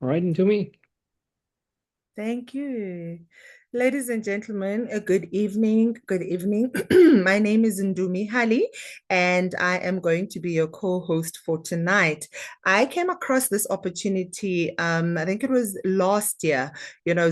All right, Ndumi. Thank you. Ladies and gentlemen, a good evening. Good evening. My name is Ndumi Hulley, and I am going to be your co-host for tonight. I came across this opportunity, I think it was last year.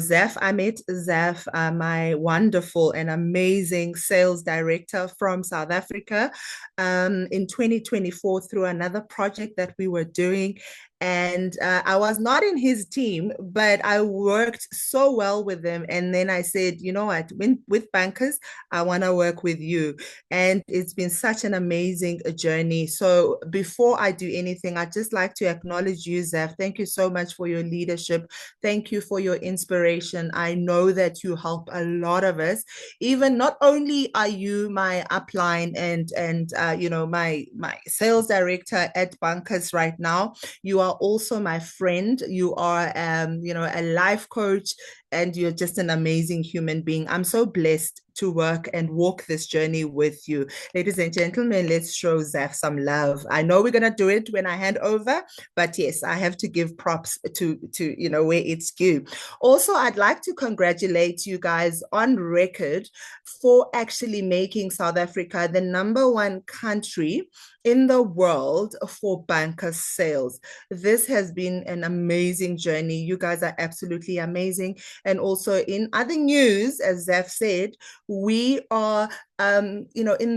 Zeph, I met Zeph, my wonderful and amazing sales director from South Africa, in 2024 through another project that we were doing. And I was not in his team, but I worked so well with them. And then I said, you know what, with Bancus, I want to work with you. And it's been such an amazing journey. So before I do anything, I'd just like to acknowledge you, Zeph. Thank you so much for your leadership. Thank you for your inspiration. I know that you help a lot of us. Even not only are you my upline and my sales director at Bancus right now, you are also my friend. You are, a life coach, and you're just an amazing human being. I'm so blessed to work and walk this journey with you. Ladies and gentlemen, let's show Zaf some love. I know we're going to do it when I hand over, but yes, I have to give props to where it's due. Also, I'd like to congratulate you guys on record for actually making South Africa the number one country in the world for banker sales. This has been an amazing journey. You guys are absolutely amazing. And also in other news, as Zaf said, we are in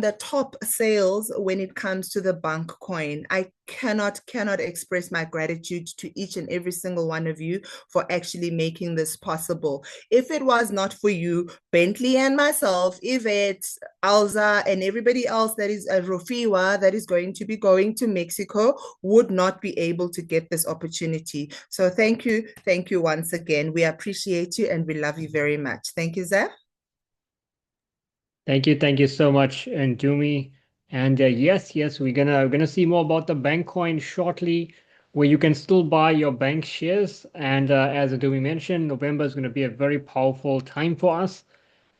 the top sales when it comes to the Banc coin. I cannot express my gratitude to each and every single one of you for actually making this possible. If it was not for you, Bentley and myself, Yvette, Alza, and everybody else that is a Rofiwa that is going to be going to Mexico would not be able to get this opportunity. So thank you once again. We appreciate you and we love you very much. Thank you, Zeph. Thank you so much, Ndumi. And yes, we're gonna see more about the bank coin shortly, where you can still buy your bank shares. And as Ndumi mentioned, November is going to be a very powerful time for us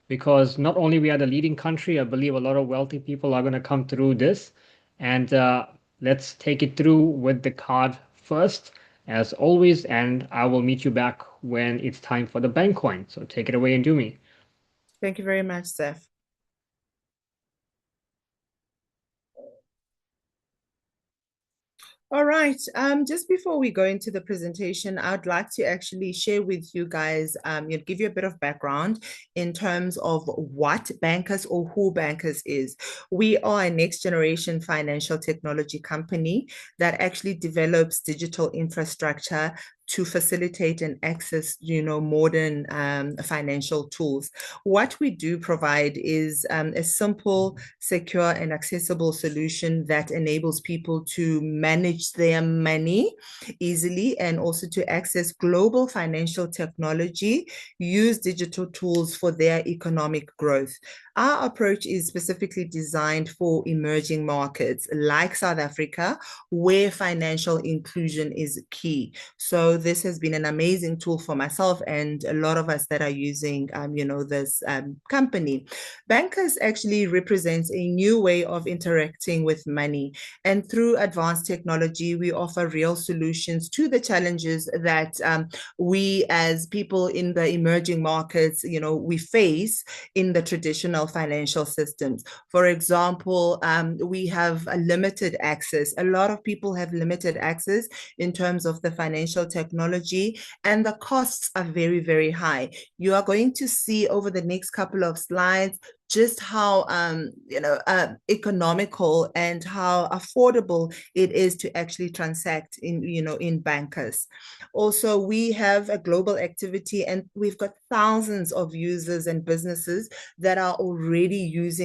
because not only we are the leading country, I believe a lot of wealthy people are going to come through this. And let's take it through with the card first, as always. And I will meet you back when it's time for the bank coin. So take it away, Ndumi. Thank you very much, Zeph. All right. Just before we go into the presentation, I'd like to actually share with you guys, give you a bit of background in terms of what Bancus or who Bancus is. We are a next generation financial technology company that actually develops digital infrastructure to facilitate and access, modern financial tools. What we do provide is a simple, secure, and accessible solution that enables people to manage their money easily and also to access global financial technology, use digital tools for their economic growth. Our approach is specifically designed for emerging markets like South Africa, where financial inclusion is key. So this has been an amazing tool for myself and a lot of us that are using, this company. Bancus actually represents a new way of interacting with money. And through advanced technology, we offer real solutions to the challenges that we as people in the emerging markets, we face in the traditional financial systems. For example, we have a limited access. A lot of people have limited access in terms of the financial technology, and the costs are very, very high. You are going to see over the next couple of slides just how economical and how affordable it is to actually transact in Bancus. Also, we have a global activity and we've got thousands of users and businesses that are already use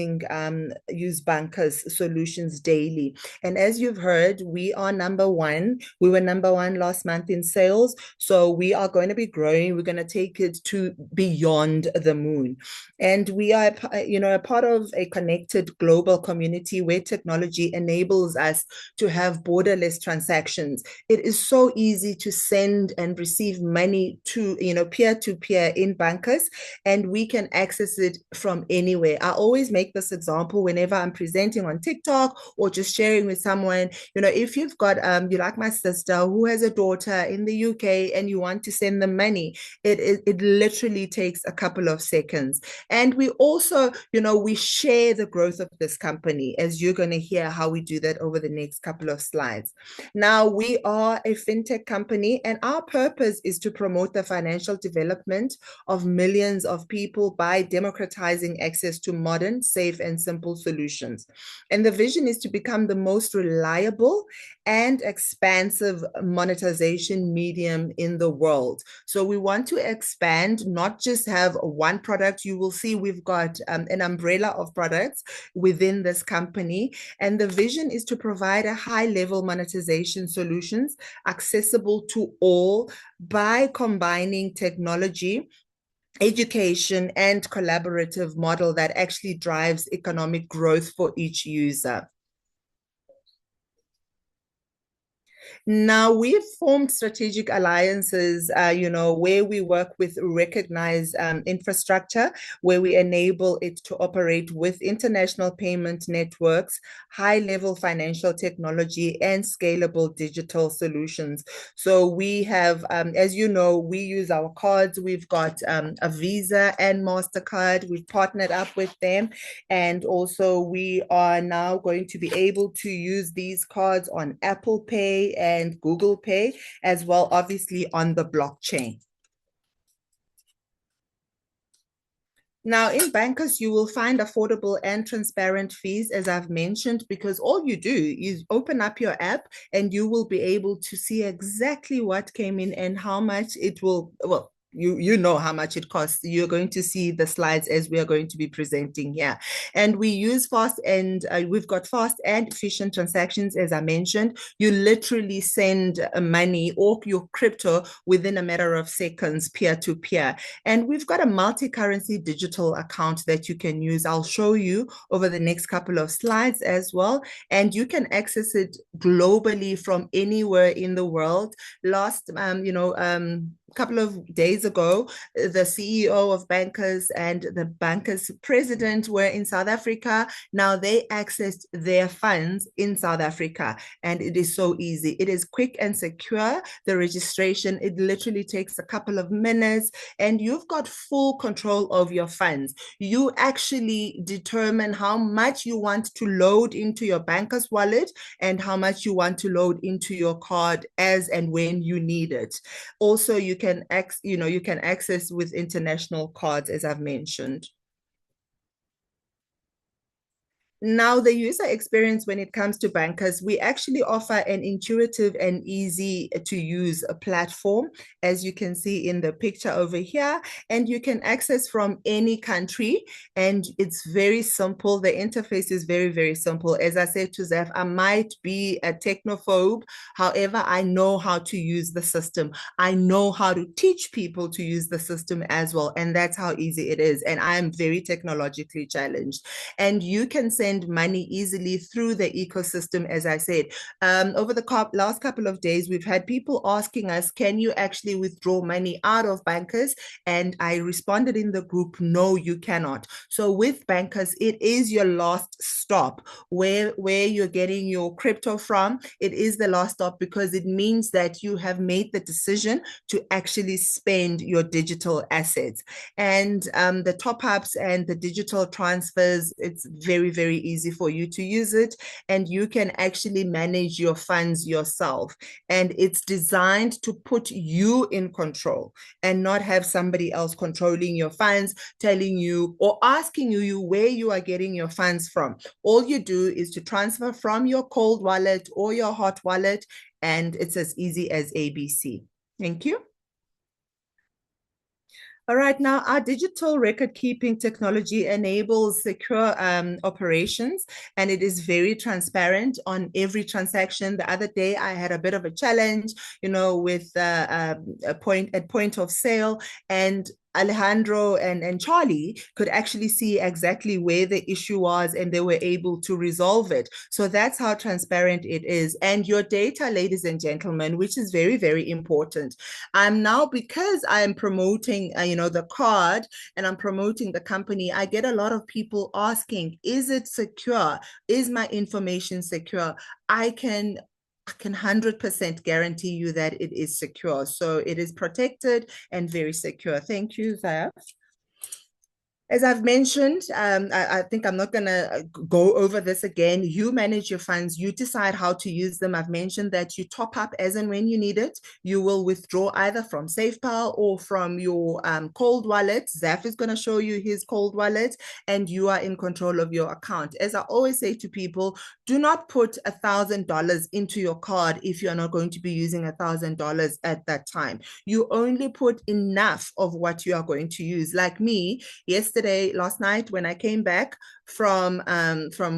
Bancus solutions daily. And as you've heard, we are number one. We were number one last month in sales. So we are going to be growing. We're going to take it to beyond the moon. And we are, a part of a connected global community where technology enables us to have borderless transactions. It is so easy to send and receive money to, peer to peer in Bancus, and we can access it from anywhere. I always make this example whenever I'm presenting on TikTok or just sharing with someone. If you've got, you like my sister who has a daughter in the UK and you want to send them money, it literally takes a couple of seconds. And we also, we share the growth of this company, as you're going to hear how we do that over the next couple of slides. Now, we are a fintech company, and our purpose is to promote the financial development of millions of people by democratizing access to modern, safe, and simple solutions. And the vision is to become the most reliable and expansive monetization medium in the world. So we want to expand, not just have one product. You will see we've got an umbrella of products within this company. And the vision is to provide a high level monetization solutions accessible to all by combining technology, education, and collaborative model that actually drives economic growth for each user. Now, we've formed strategic alliances, where we work with recognized infrastructure, where we enable it to operate with international payment networks, high-level financial technology, and scalable digital solutions. So we have, as you know, we use our cards. We've got a Visa and MasterCard. We've partnered up with them. And also we are now going to be able to use these cards on Apple Pay and Google Pay, as well, obviously, on the blockchain. Now, in Bancus, you will find affordable and transparent fees, as I've mentioned, because all you do is open up your app and you will be able to see exactly what came in and how much it will, well, you know how much it costs. You're going to see the slides as we are going to be presenting here. And we use fast, and we've got fast and efficient transactions, as I mentioned. You literally send money or your crypto within a matter of seconds, peer to peer. And we've got a multi-currency digital account that you can use. I'll show you over the next couple of slides as well. And you can access it globally from anywhere in the world. Last, couple of days ago, the CEO of Bancus and the Bancus president were in South Africa. Now they accessed their funds in South Africa, and it is so easy. It is quick and secure. The registration, it literally takes a couple of minutes, and you've got full control of your funds. You actually determine how much you want to load into your Bancus wallet and how much you want to load into your card as and when you need it. Also, you can access with international cards, as I've mentioned. Now, the user experience when it comes to Bancus, we actually offer an intuitive and easy to use platform, as you can see in the picture over here, and you can access from any country, and it's very simple. The interface is very, very simple. As I said to Zeph, I might be a technophobe. However, I know how to use the system. I know how to teach people to use the system as well, and that's how easy it is. And I am very technologically challenged. And you can send money easily through the ecosystem, as I said. Over the last couple of days, we've had people asking us, can you actually withdraw money out of Bancus? And I responded in the group, no, you cannot. So with Bancus, it is your last stop where you're getting your crypto from. It is the last stop because it means that you have made the decision to actually spend your digital assets. And the top-ups and the digital transfers, it's very, very easy for you to use it, and you can actually manage your funds yourself. And it's designed to put you in control and not have somebody else controlling your funds, telling you or asking you where you are getting your funds from. All you do is to transfer from your cold wallet or your hot wallet, and it's as easy as ABC. Thank you. All right, now our digital record keeping technology enables secure operations, and it is very transparent on every transaction. The other day, I had a bit of a challenge, with a point of sale, and Alejandro and Charlie could actually see exactly where the issue was and they were able to resolve it. So that's how transparent it is. And your data, ladies and gentlemen, which is very, very important. I'm now, because I'm promoting, the card and I'm promoting the company, I get a lot of people asking, is it secure? Is my information secure? I can 100% guarantee you that it is secure. So it is protected and very secure. Thank you, Zaya. As I've mentioned, I think I'm not going to go over this again. You manage your funds, you decide how to use them. I've mentioned that you top up as and when you need it. You will withdraw either from SafePal or from your cold wallet. Zaf is going to show you his cold wallet, and you are in control of your account. As I always say to people, do not put $1,000 into your card if you're not going to be using $1,000 at that time. You only put enough of what you are going to use. Like me, last night when I came back from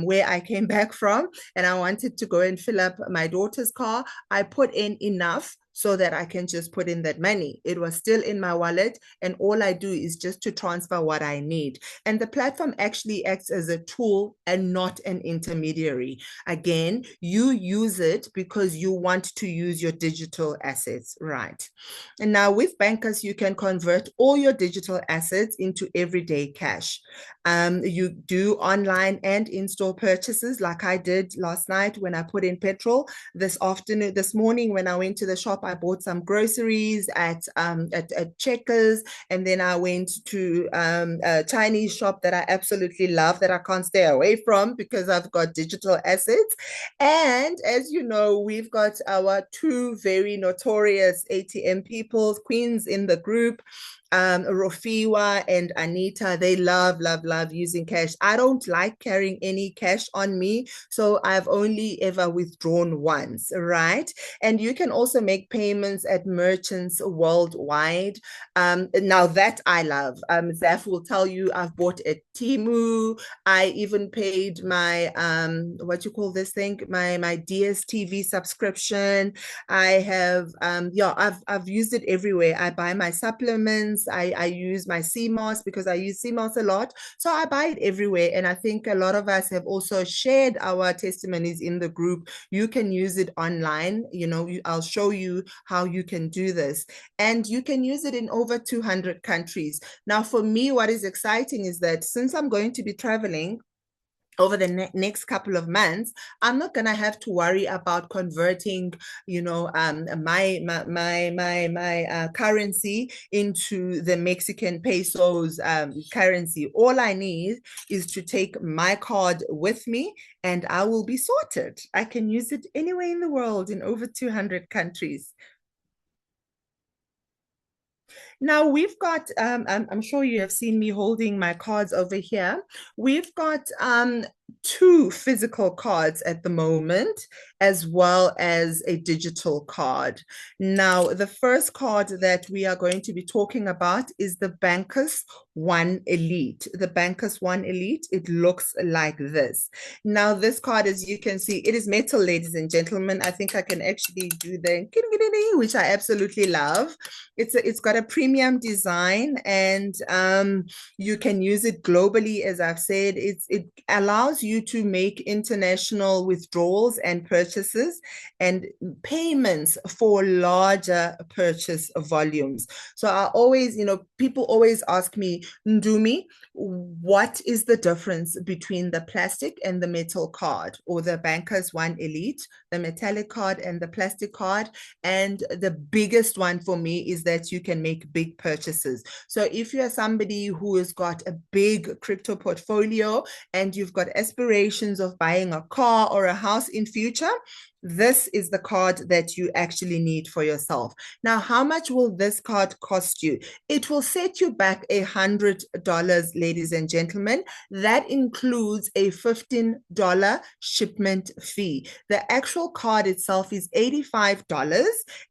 where I came back from, and I wanted to go and fill up my daughter's car, I put in enough so that I can just put in that money. It was still in my wallet, and all I do is just to transfer what I need. And the platform actually acts as a tool and not an intermediary. Again, you use it because you want to use your digital assets, right? And now with Bancus, you can convert all your digital assets into everyday cash. You do online and in-store purchases like I did last night when I put in petrol. This morning when I went to the shop, I bought some groceries at Checkers, and then I went to a Chinese shop that I absolutely love that I can't stay away from because I've got digital assets. And as you know, we've got our two very notorious ATM people, queens in the group. Rofiwa and Anita, they love, love, love using cash. I don't like carrying any cash on me, so I've only ever withdrawn once, right? And you can also make payments at merchants worldwide. Now that I love. Zaf will tell you I've bought at Timu. I even paid my what you call this thing, my DSTV subscription. I have I've used it everywhere. I buy my supplements. I use my CMOS because I use CMOS a lot. So I buy it everywhere. And I think a lot of us have also shared our testimonies in the group. You can use it online. I'll show you how you can do this. And you can use it in over 200 countries. Now, for me, what is exciting is that since I'm going to be traveling over the next couple of months, I'm not gonna have to worry about converting, my currency into the Mexican pesos currency. All I need is to take my card with me, and I will be sorted. I can use it anywhere in the world in over 200 countries. Now we've got, I'm sure you have seen me holding my cards over here. We've got two physical cards at the moment, as well as a digital card. Now, the first card that we are going to be talking about is the Bancus One Elite. The Bancus One Elite, it looks like this. Now, this card, as you can see, it is metal, ladies and gentlemen. I think I can actually do the, which I absolutely love. It's got a premium design, and you can use it globally. As I've said, it allows you to make international withdrawals and purchases and payments for larger purchase volumes. So I always, people always ask me, Ndumi, what is the difference between the plastic and the metal card, or the Bancus One Elite, the metallic card and the plastic card? And the biggest one for me is that you can make big purchases. So if you're somebody who has got a big crypto portfolio and you've got aspirations of buying a car or a house in future, this is the card that you actually need for yourself. Now, how much will this card cost you? It will set you back $100, ladies and gentlemen. That includes a $15 shipment fee. The actual card itself is $85,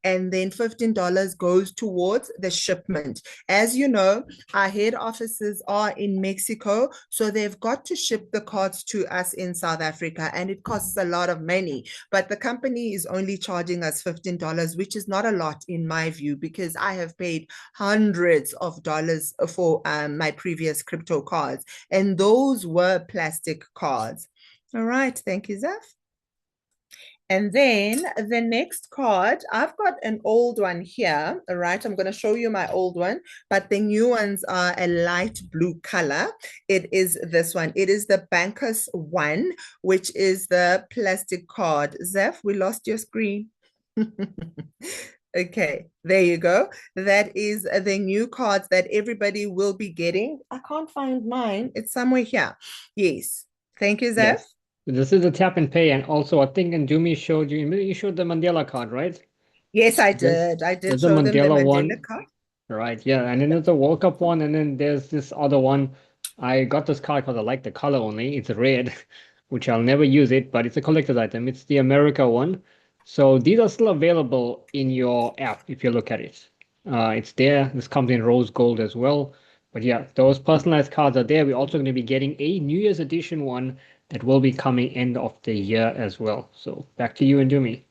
and then $15 goes towards the shipment. As you know, our head offices are in Mexico, so they've got to ship the cards to us in South Africa, and it costs a lot of money. But the company is only charging us $15, which is not a lot in my view, because I have paid hundreds of dollars for my previous crypto cards, and those were plastic cards. All right, thank you, Zeph. And then the next card, I've got an old one here. All right, I'm going to show you my old one, but the new ones are a light blue color. It is this one. It is the Bancus one, which is the plastic card. Zeph, we lost your screen. Okay, there you go. That is the new cards that everybody will be getting. I can't find mine. It's somewhere here. Yes. Thank you, Zeph. Yes. This is a tap and pay, and also I think Ndumi showed you showed the Mandela card, right? Yes, I There's did. I did there's a show them the Mandela Mandela one, card. right? Yeah, and then there's a World Cup one, and then there's this other one. I got this card because I like the color only. It's red, which I'll never use it, but it's a collector's item. It's the America one. So these are still available in your app if you look at it. It's there. This comes in rose gold as well. But yeah, those personalized cards are there. We're also going to be getting a New Year's edition one that will be coming end of the year as well. So back to you and Dumi.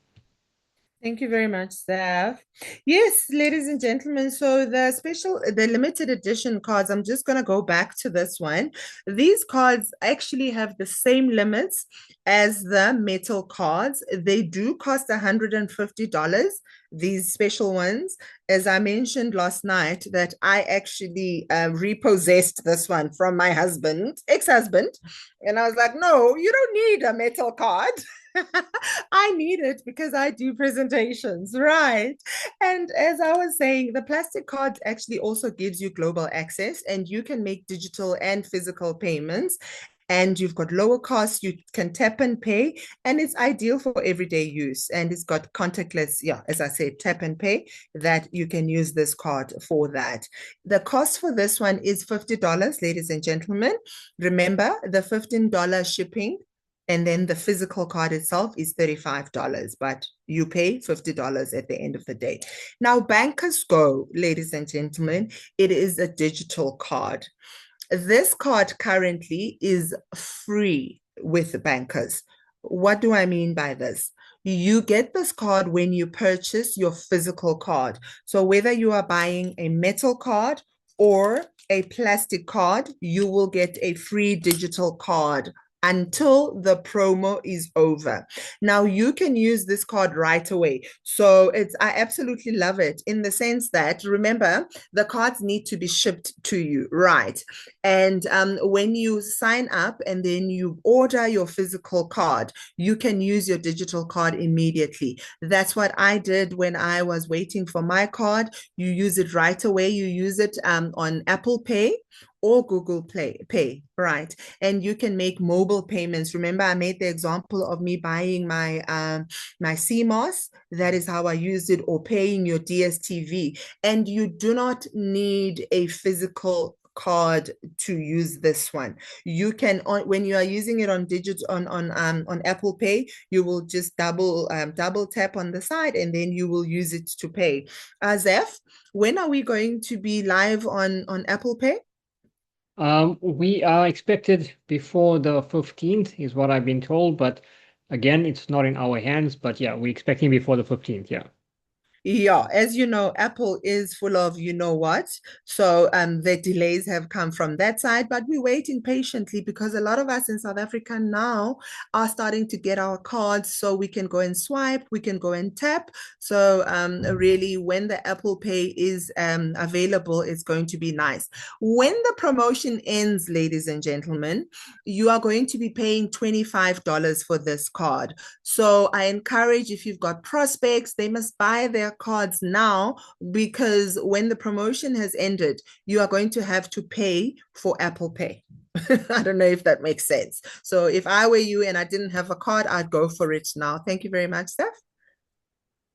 Thank you very much, Steph. Yes, ladies and gentlemen, so the limited edition cards, I'm just going to go back to this one. These cards actually have the same limits as the metal cards. They do cost $150, these special ones. As I mentioned last night, that I actually repossessed this one from my husband, ex-husband. And I was like, no, you don't need a metal card. I need it because I do presentations, right? And as I was saying, the plastic card actually also gives you global access, and you can make digital and physical payments. And you've got lower costs, you can tap and pay, and it's ideal for everyday use. And it's got contactless, yeah, as I said, tap and pay, that you can use this card for that. The cost for this one is $50, ladies and gentlemen. Remember the $15 shipping, and then the physical card itself is $35, but you pay $50 at the end of the day. Now, Bankers Go, ladies and gentlemen, it is a digital card. This card currently is free with Bankers. What do I mean by this? You get this card when you purchase your physical card. So whether you are buying a metal card or a plastic card, you will get a free digital card until the promo is over. Now you can use this card right away. So I absolutely love it in the sense that, remember, the cards need to be shipped to you, right? And when you sign up and then you order your physical card, you can use your digital card immediately. That's what I did when I was waiting for my card. You use it right away. You use it on Apple Pay or Google Pay, right? And you can make mobile payments. Remember, I made the example of me buying my CMOS. That is how I used it, or paying your DSTV. And you do not need a physical card to use this one. You can, when you are using it on on Apple Pay, you will just double tap on the side, and then you will use it to pay. Zeph, when are we going to be live on Apple Pay? We are expected before the 15th is what I've been told, but again, it's not in our hands. But yeah, we're expecting before the 15th. Yeah. Yeah, as you know, Apple is full of you know what. So the delays have come from that side, but we're waiting patiently because a lot of us in South Africa now are starting to get our cards so we can go and swipe, we can go and tap. So really, when the Apple Pay is available, it's going to be nice. When the promotion ends, ladies and gentlemen, you are going to be paying $25 for this card. So I encourage, if you've got prospects, they must buy their cards now, because when the promotion has ended, you are going to have to pay for Apple Pay. I don't know if that makes sense. So if I were you and I didn't have a card, I'd go for it now. Thank you very much, Steph.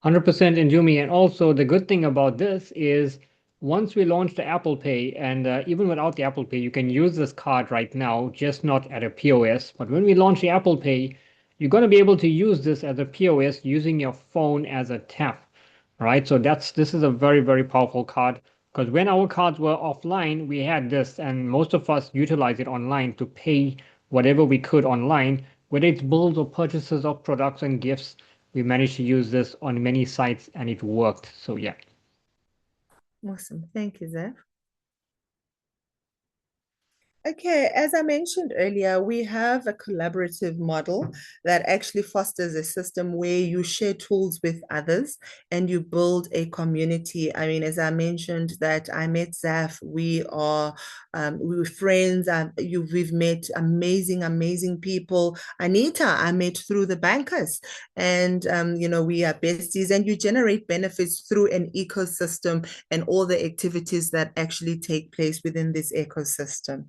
100% Injumi. And also the good thing about this is once we launch the Apple Pay, and even without the Apple Pay, you can use this card right now, just not at a POS. But when we launch the Apple Pay, you're going to be able to use this as a POS using your phone as a tap, right? So this is a very, very powerful card, because when our cards were offline, we had this, and most of us utilize it online to pay whatever we could online, whether it's bills or purchases of products and gifts. we managed to use this on many sites and it worked. So yeah. Awesome. Thank you, Zeph. Okay, as I mentioned earlier, we have a collaborative model that actually fosters a system where you share tools with others and you build a community. I mean, as I mentioned, that I met Zaf, we were friends. We've met amazing, amazing people. Anita, I met through the Bancus, and we are besties, and you generate benefits through an ecosystem and all the activities that actually take place within this ecosystem.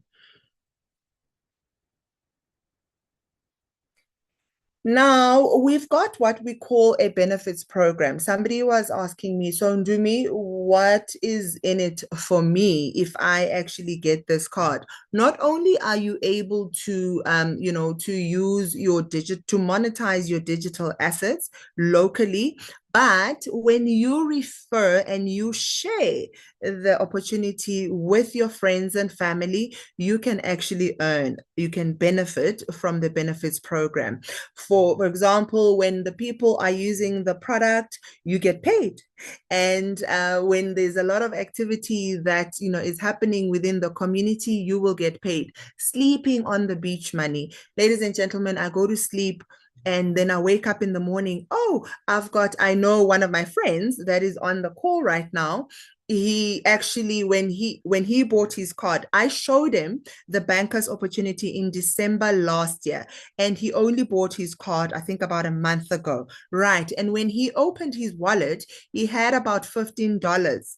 Now we've got what we call a benefits program. Somebody was asking me, so Ndumi, what is in it for me if I actually get this card? Not only are you able to, to use your to monetize your digital assets locally, but when you refer and you share the opportunity with your friends and family, you can actually earn, you can benefit from the benefits program. For example, when the people are using the product, you get paid. And when there's a lot of activity that is happening within the community, you will get paid. Sleeping on the beach money. Ladies and gentlemen, I go to sleep and then I wake up in the morning. Oh, I know one of my friends that is on the call right now. He actually, when he bought his card, I showed him the Bancus opportunity in December last year, and he only bought his card, I think, about a month ago. Right. And when he opened his wallet, he had about $15.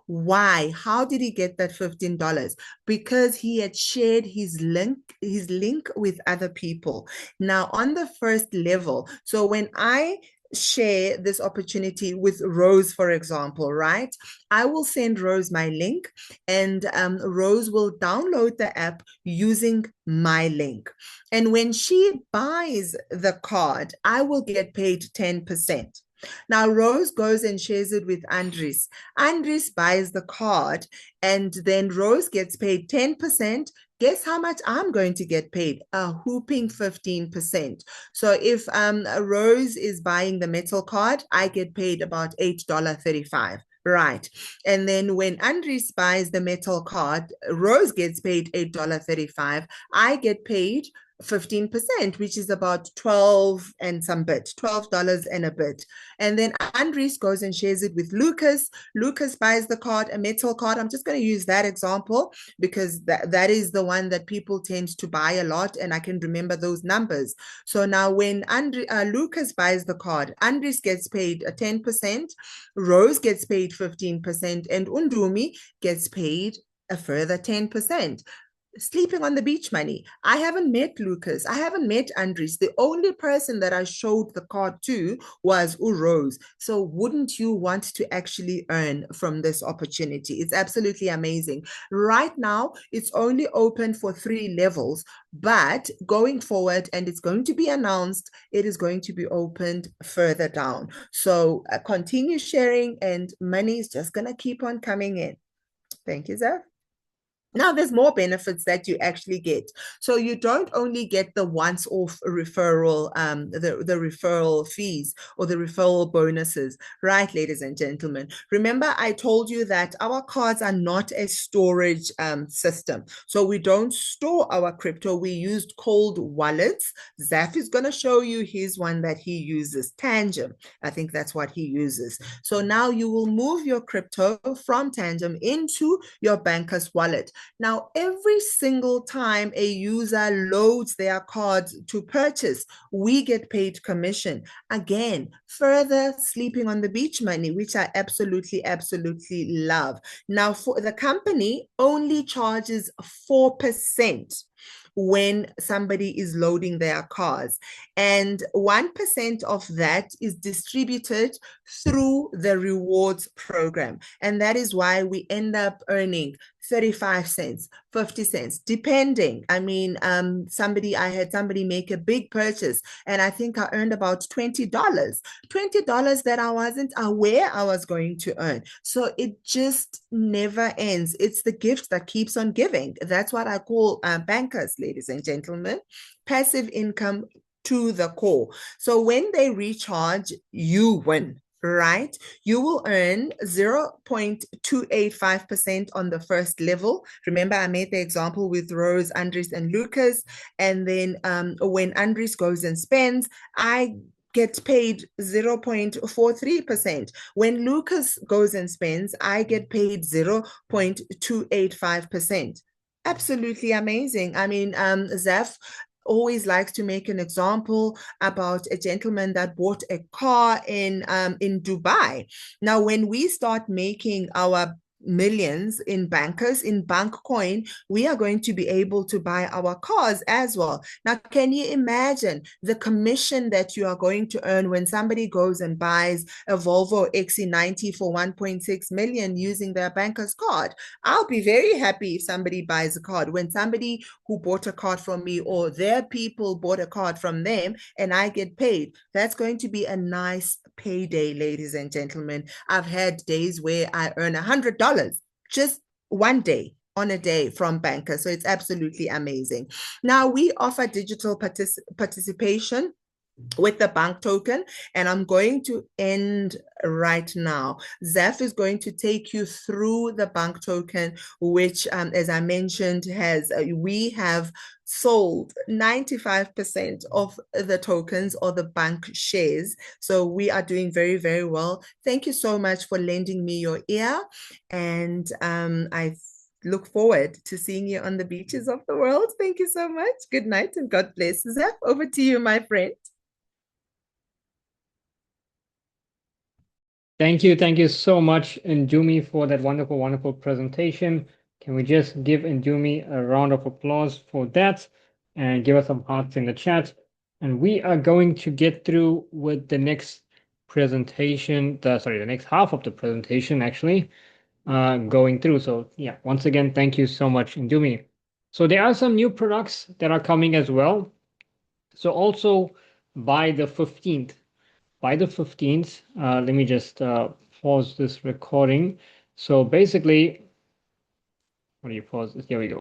Why? How did he get that $15? Because he had shared his link with other people. Now, on the first level, so when I share this opportunity with Rose, for example, right? I will send Rose my link, and Rose will download the app using my link. And when she buys the card, I will get paid 10%. Now, Rose goes and shares it with Andres. Andres buys the card, and then Rose gets paid 10%. Guess how much I'm going to get paid? A whooping 15%. So if Rose is buying the metal card, I get paid about $8.35. Right. And then when Andres buys the metal card, Rose gets paid $8.35. I get paid 15%, which is about 12 and some bit, $12 and a bit. And then Andres goes and shares it with Lucas. Lucas buys the card, a metal card. I'm just going to use that example because that is the one that people tend to buy a lot, and I can remember those numbers. So now when Lucas buys the card, Andres gets paid 10%, Rose gets paid 15%, and Ndumi gets paid a further 10%. Sleeping on the beach money. I haven't met Lucas. I haven't met Andres. The only person that I showed the card to was Rose. So wouldn't you want to actually earn from this opportunity? It's absolutely amazing. Right now, it's only open for 3 levels, but going forward, and it's going to be announced, it is going to be opened further down. So continue sharing, and money is just going to keep on coming in. Thank you, Zeph. Now there's more benefits that you actually get. So you don't only get the once-off referral, the referral fees or the referral bonuses, right, ladies and gentlemen? Remember, I told you that our cards are not a storage system. So we don't store our crypto. We used cold wallets. Zaf is going to show you his one that he uses, Tangem. I think that's what he uses. So now you will move your crypto from Tangem into your Bancus wallet. Now, every single time a user loads their cards to purchase, we get paid commission. Again, further sleeping on the beach money, which I absolutely, absolutely love. Now, for the company only charges 4% when somebody is loading their cars. And 1% of that is distributed through the rewards program. And that is why we end up earning 35 cents, 50 cents, depending. I mean, I had somebody make a big purchase, and I think I earned about $20 that I wasn't aware I was going to earn. So it just never ends. It's the gift that keeps on giving. That's what I call bankers, ladies and gentlemen. Passive income to the core. So when they recharge, you win, right? You will earn 0.285% on the first level. Remember, I made the example with Rose, Andres, and Lucas. And then when Andres goes and spends, I get paid 0.43%. When Lucas goes and spends, I get paid 0.285%. Absolutely amazing. I mean, Zeph always likes to make an example about a gentleman that bought a car in Dubai. Now, when we start making our millions in Bancus, in Banc coin, we are going to be able to buy our cars as well. Now, can you imagine the commission that you are going to earn when somebody goes and buys a Volvo XC90 for 1.6 million using their banker's card? I'll be very happy if somebody buys a card. When somebody who bought a card from me or their people bought a card from them and I get paid, that's going to be a nice payday, ladies and gentlemen. I've had days where I earn $100 just one day on a day from Banker. So it's absolutely amazing. Now we offer digital participation with the Banc token, and I'm going to end right now. Zeph is going to take you through the Banc token, which, as I mentioned, we have sold 95% of the tokens or the Banc shares. So we are doing very, very well. Thank you so much for lending me your ear, and I look forward to seeing you on the beaches of the world. Thank you so much. Good night and God bless. Zeph, over to you, my friend. Thank you so much, Ndumi, for that wonderful, wonderful presentation. Can we just give Ndumi a round of applause for that and give us some hearts in the chat? And we are going to get through with the next presentation, the next half of the presentation, actually, going through. So yeah, once again, thank you so much, Ndumi. So there are some new products that are coming as well. So also by the 15th, let me just pause this recording. So basically, what do you pause this? Here we go.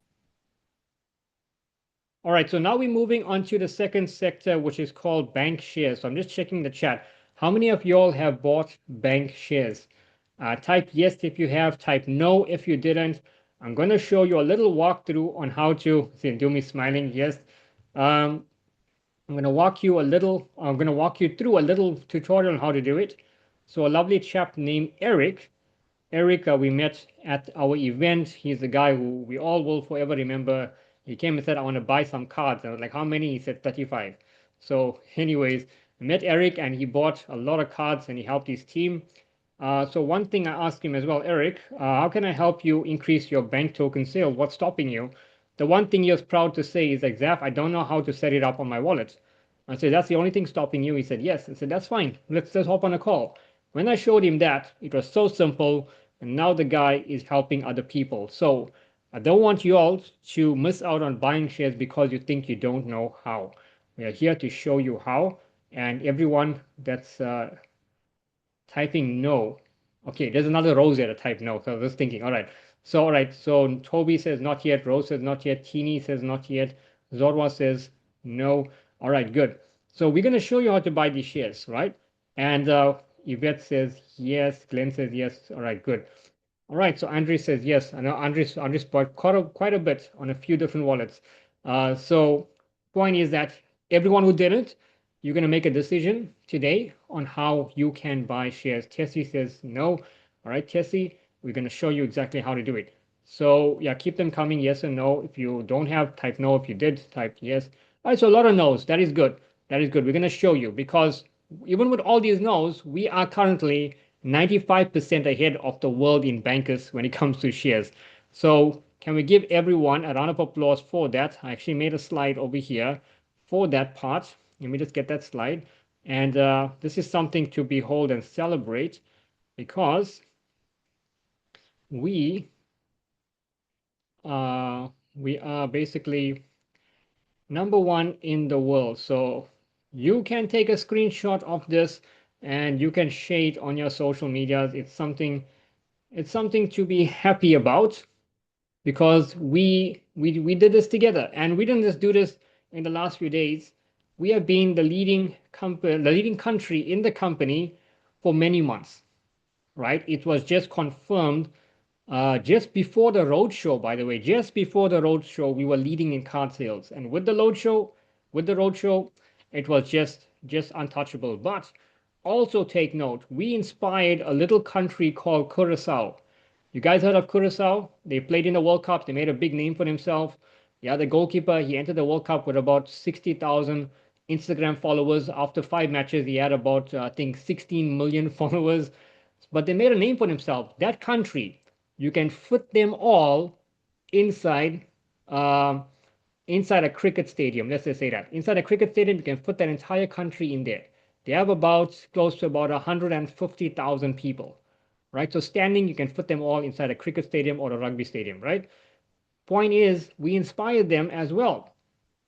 All right, so now we're moving on to the second sector, which is called bank shares. So I'm just checking the chat. How many of y'all have bought bank shares? Type yes if you have, type no if you didn't. I'm going to show you a little walkthrough on how to, see, do me smiling, yes. I'm going to walk you through a little tutorial on how to do it. So a lovely chap named Eric, we met at our event. He's the guy who we all will forever remember. He came and said, I want to buy some cards. I was like, how many? He said 35. So anyways, I met Eric and he bought a lot of cards and he helped his team. So one thing I asked him as well, Eric, how can I help you increase your bank token sales? What's stopping you? The one thing he was proud to say is, Zaf, I don't know how to set it up on my wallet. I said, that's the only thing stopping you? He said, yes. I said, that's fine. Let's hop on a call. When I showed him that, it was so simple. And now the guy is helping other people. So I don't want you all to miss out on buying shares because you think you don't know how. We are here to show you how. And everyone that's typing no. Okay, there's another Rose there to type no. So I was thinking, all right. So Toby says not yet. Rose says not yet. Teeny says not yet. Zorwa says no. All right, good. So we're going to show you how to buy these shares, right? And Yvette says yes. Glenn says yes. All right, good. All right, so Andre says yes. I know Andres bought quite a bit on a few different wallets. So point is that everyone who did it, you're going to make a decision today on how you can buy shares. Tessie says no. All right, Tessie, we're going to show you exactly how to do it. So yeah, keep them coming, yes or no. If you don't have, type no. If you did, type yes. All right, so a lot of no's. That is good. That is good. We're going to show you because even with all these no's, we are currently 95% ahead of the world in bankers when it comes to shares. So can we give everyone a round of applause for that? I actually made a slide over here for that part. Let me just get that slide. And this is something to behold and celebrate because we we are basically #1 in the world. So you can take a screenshot of this and you can share it on your social medias. It's something to be happy about because we did this together, and we didn't just do this in the last few days. we have been the leading country in the company for many months, right? It was just confirmed just before the roadshow, by the way, just before the roadshow, we were leading in card sales, and with the roadshow, it was just untouchable. But also take note, we inspired a little country called Curacao. You guys heard of Curacao? They played in the World Cup. They made a big name for themselves. Yeah, the goalkeeper, he entered the World Cup with about 60,000 Instagram followers. After 5 matches, he had about, I think, 16 million followers. But they made a name for themselves. That country, you can fit them all inside um, inside a cricket stadium. Let's just say that. Inside a cricket stadium, you can put that entire country in there. They have about close to about 150,000 people, right? So standing, you can put them all inside a cricket stadium or a rugby stadium, right? Point is, we inspired them as well.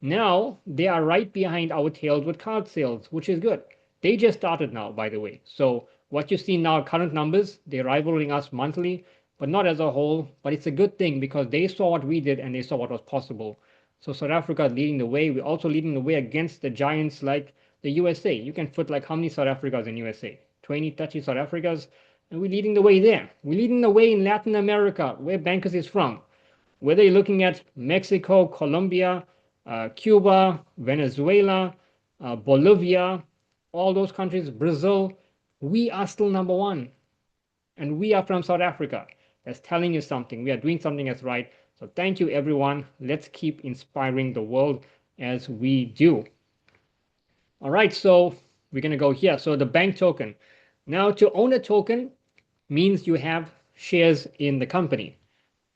Now they are right behind our tails with card sales, which is good. They just started now, by the way. So what you see now, current numbers, they're rivaling us monthly, but not as a whole. But it's a good thing because they saw what we did and they saw what was possible. So South Africa is leading the way. We're also leading the way against the giants like the USA. You can put like how many South Africas in USA? 20, 30 South Africas, and we're leading the way there. We're leading the way in Latin America, where Bancus is from. Whether you're looking at Mexico, Colombia, Cuba, Venezuela, Bolivia, all those countries, Brazil, we are still number one. And we are from South Africa. That's telling you something. We are doing something that's right. So thank you, everyone. Let's keep inspiring the world as we do. All right, so we're going to go here. So the bank token. Now, to own a token means you have shares in the company,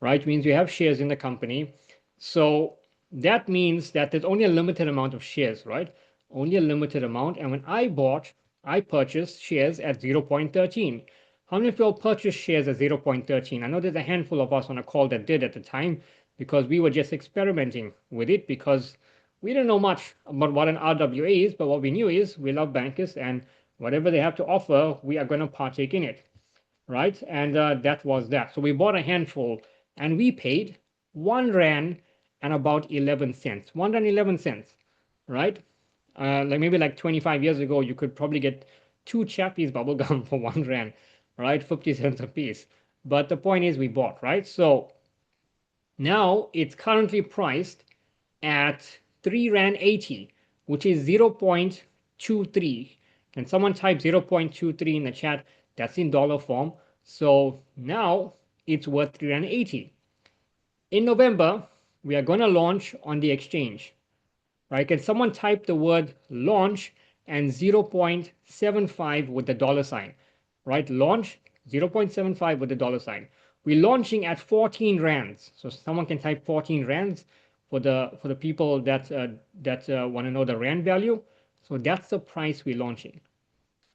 right? Means you have shares in the company. So that means that there's only a limited amount of shares, right? Only a limited amount. And when I purchased shares at 0.13. How many of you all purchased shares at 0.13? I know there's a handful of us on a call that did at the time because we were just experimenting with it because we didn't know much about what an RWA is, but what we knew is we love bankers and whatever they have to offer, we are going to partake in it, right? And that was that. So we bought a handful and we paid 1 rand and about 11 cents. 1 rand 11 cents, right? Like maybe like 25 years ago, you could probably get two Chappies bubble gum for 1 rand, right? 50 cents a piece. But the point is we bought, right? So now it's currently priced at 3 rand 80, which is 0.23. Can someone type 0.23 in the chat? That's in dollar form. So now it's worth 3 rand 80. In November, we are going to launch on the exchange, right? Can someone type the word launch and 0.75 with the dollar sign, right? Launch 0.75 with the dollar sign. We're launching at 14 rands. So someone can type 14 rands for the people that want to know the rand value. So that's the price we're launching.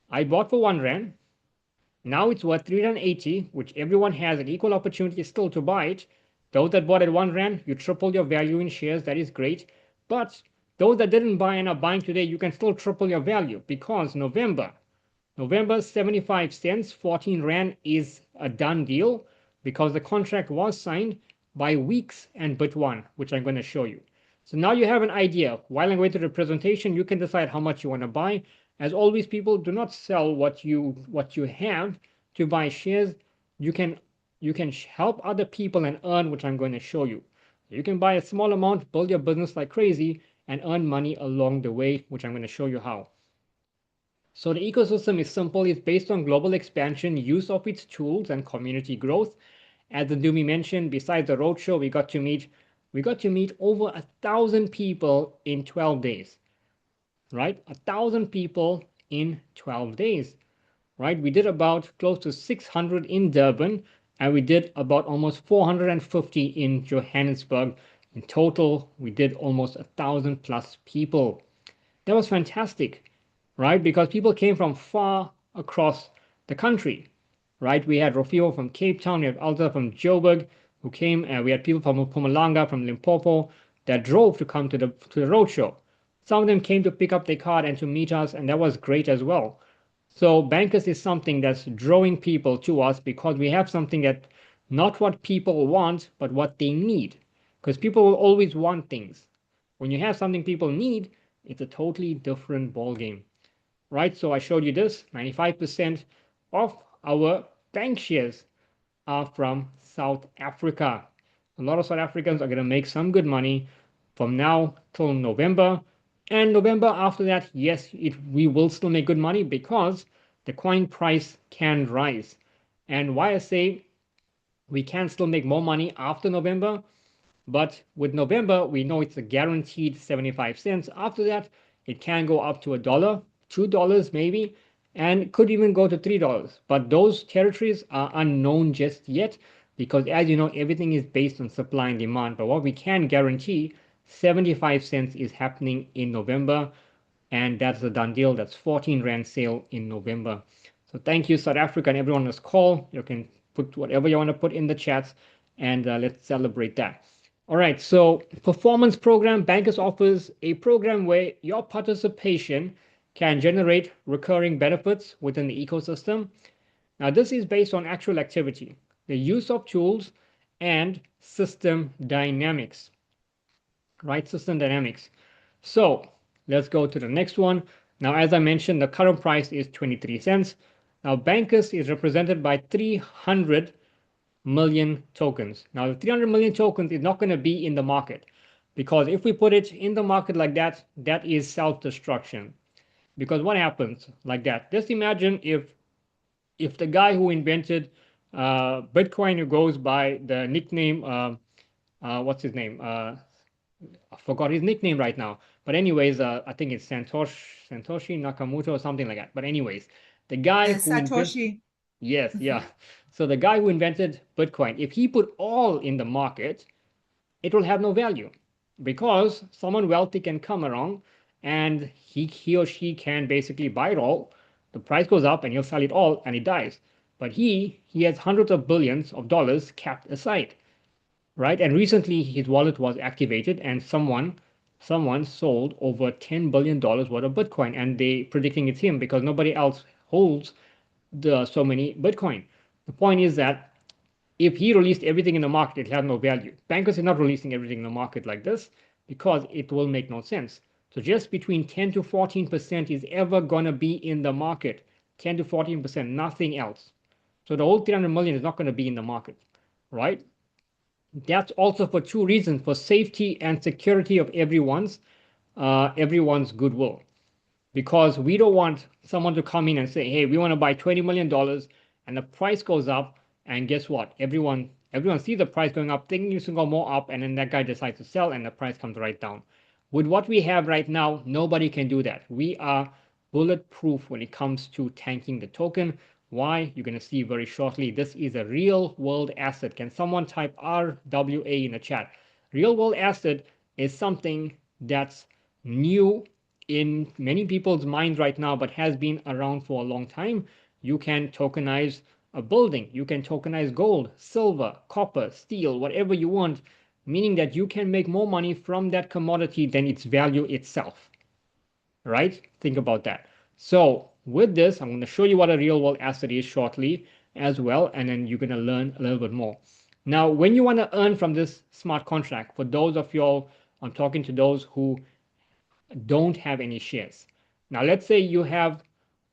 I bought for 1 rand. Now it's worth 3 rand 80, which everyone has an equal opportunity still to buy it. Those that bought at 1 rand, you triple your value in shares. That is great. But those that didn't buy and are buying today, you can still triple your value because November 75 cents, 14 rand is a done deal because the contract was signed by Weeks and Bit1, which I'm going to show you. So now you have an idea. While I'm going through the presentation, you can decide how much you want to buy. As always, people, do not sell what you have to buy shares. You can help other people and earn, which I'm going to show you. You can buy a small amount, build your business like crazy, and earn money along the way, which I'm going to show you how. So the ecosystem is simple. It's based on global expansion, use of its tools, and community growth. As Ndumi mentioned, besides the roadshow, we got to meet over 1,000 people in 12 days, right? 1,000 people in 12 days, right? We did about close to 600 in Durban, and we did about almost 450 in Johannesburg. In total, we did almost 1,000 plus people. That was fantastic, right? Because people came from far across the country, right? We had Rofio from Cape Town, we had Alta from Joburg who came, and we had people from Mpumalanga, from Limpopo that drove to come to the roadshow. Some of them came to pick up their card and to meet us, and that was great as well. So Bankers is something that's drawing people to us because we have something that not what people want, but what they need. Because people will always want things. When you have something people need, It's a totally different ball game, right? So I showed you this 95% of our bank shares are from South Africa. A lot of South Africans are going to make some good money from now till November. And November after that, yes, we will still make good money because the coin price can rise. And why I say we can still make more money after November, but with November, we know it's a guaranteed 75 cents. After that, it can go up to a dollar, $2 maybe, and could even go to $3. But those territories are unknown just yet because, as you know, everything is based on supply and demand. But what we can guarantee, 75 cents is happening in November, and that's a done deal. That's 14 Rand sale in November. So thank you, South Africa, and everyone on this call. You can put whatever you want to put in the chats, and let's celebrate that. All right, so performance program, Bancus offers a program where your participation can generate recurring benefits within the ecosystem. Now, this is based on actual activity, the use of tools, and system dynamics, right? System dynamics. So let's go to the next one. Now, as I mentioned, the current price is 23 cents. Now, Bancus is represented by 300 million tokens. Now, the 300 million tokens is not going to be in the market because if we put it in the market like that, that is self-destruction. Because what happens like that? Just imagine if the guy who invented Bitcoin, who goes by the nickname, what's his name? I forgot his nickname right now. But anyways, I think it's Satoshi Nakamoto or something like that. But anyways, the guy who invented, Satoshi. yes, yeah. So the guy who invented Bitcoin, if he put all in the market, it will have no value because someone wealthy can come along and he or she can basically buy it all. The price goes up and he'll sell it all and it dies. But he has hundreds of billions of dollars kept aside, right? And recently his wallet was activated and someone sold over $10 billion worth of Bitcoin, and they predicting it's him because nobody else holds the so many Bitcoin. The point is that if he released everything in the market, it has no value. Bankers are not releasing everything in the market like this because it will make no sense. So just between 10 to 14% is ever gonna be in the market. 10 to 14%, nothing else. So the whole 300 million is not going to be in the market, right? That's also for two reasons: for safety and security of everyone's goodwill, because we don't want someone to come in and say, hey, we want to buy $20 million, and the price goes up, and guess what, everyone sees the price going up thinking it's going to go more up, and then that guy decides to sell and the price comes right down. With what we have right now, nobody can do that. We are bulletproof when it comes to tanking the token. Why? You're going to see very shortly. This is a real world asset. Can someone type RWA in the chat? Real world asset is something that's new in many people's minds right now, but has been around for a long time. You can tokenize a building, you can tokenize gold, silver, copper, steel, whatever you want, meaning that you can make more money from that commodity than its value itself, right? Think about that. So with this, I'm going to show you what a real world asset is shortly as well, and then you're going to learn a little bit more. Now, when you want to earn from this smart contract, for those of y'all, I'm talking to those who don't have any shares. Now, let's say you have,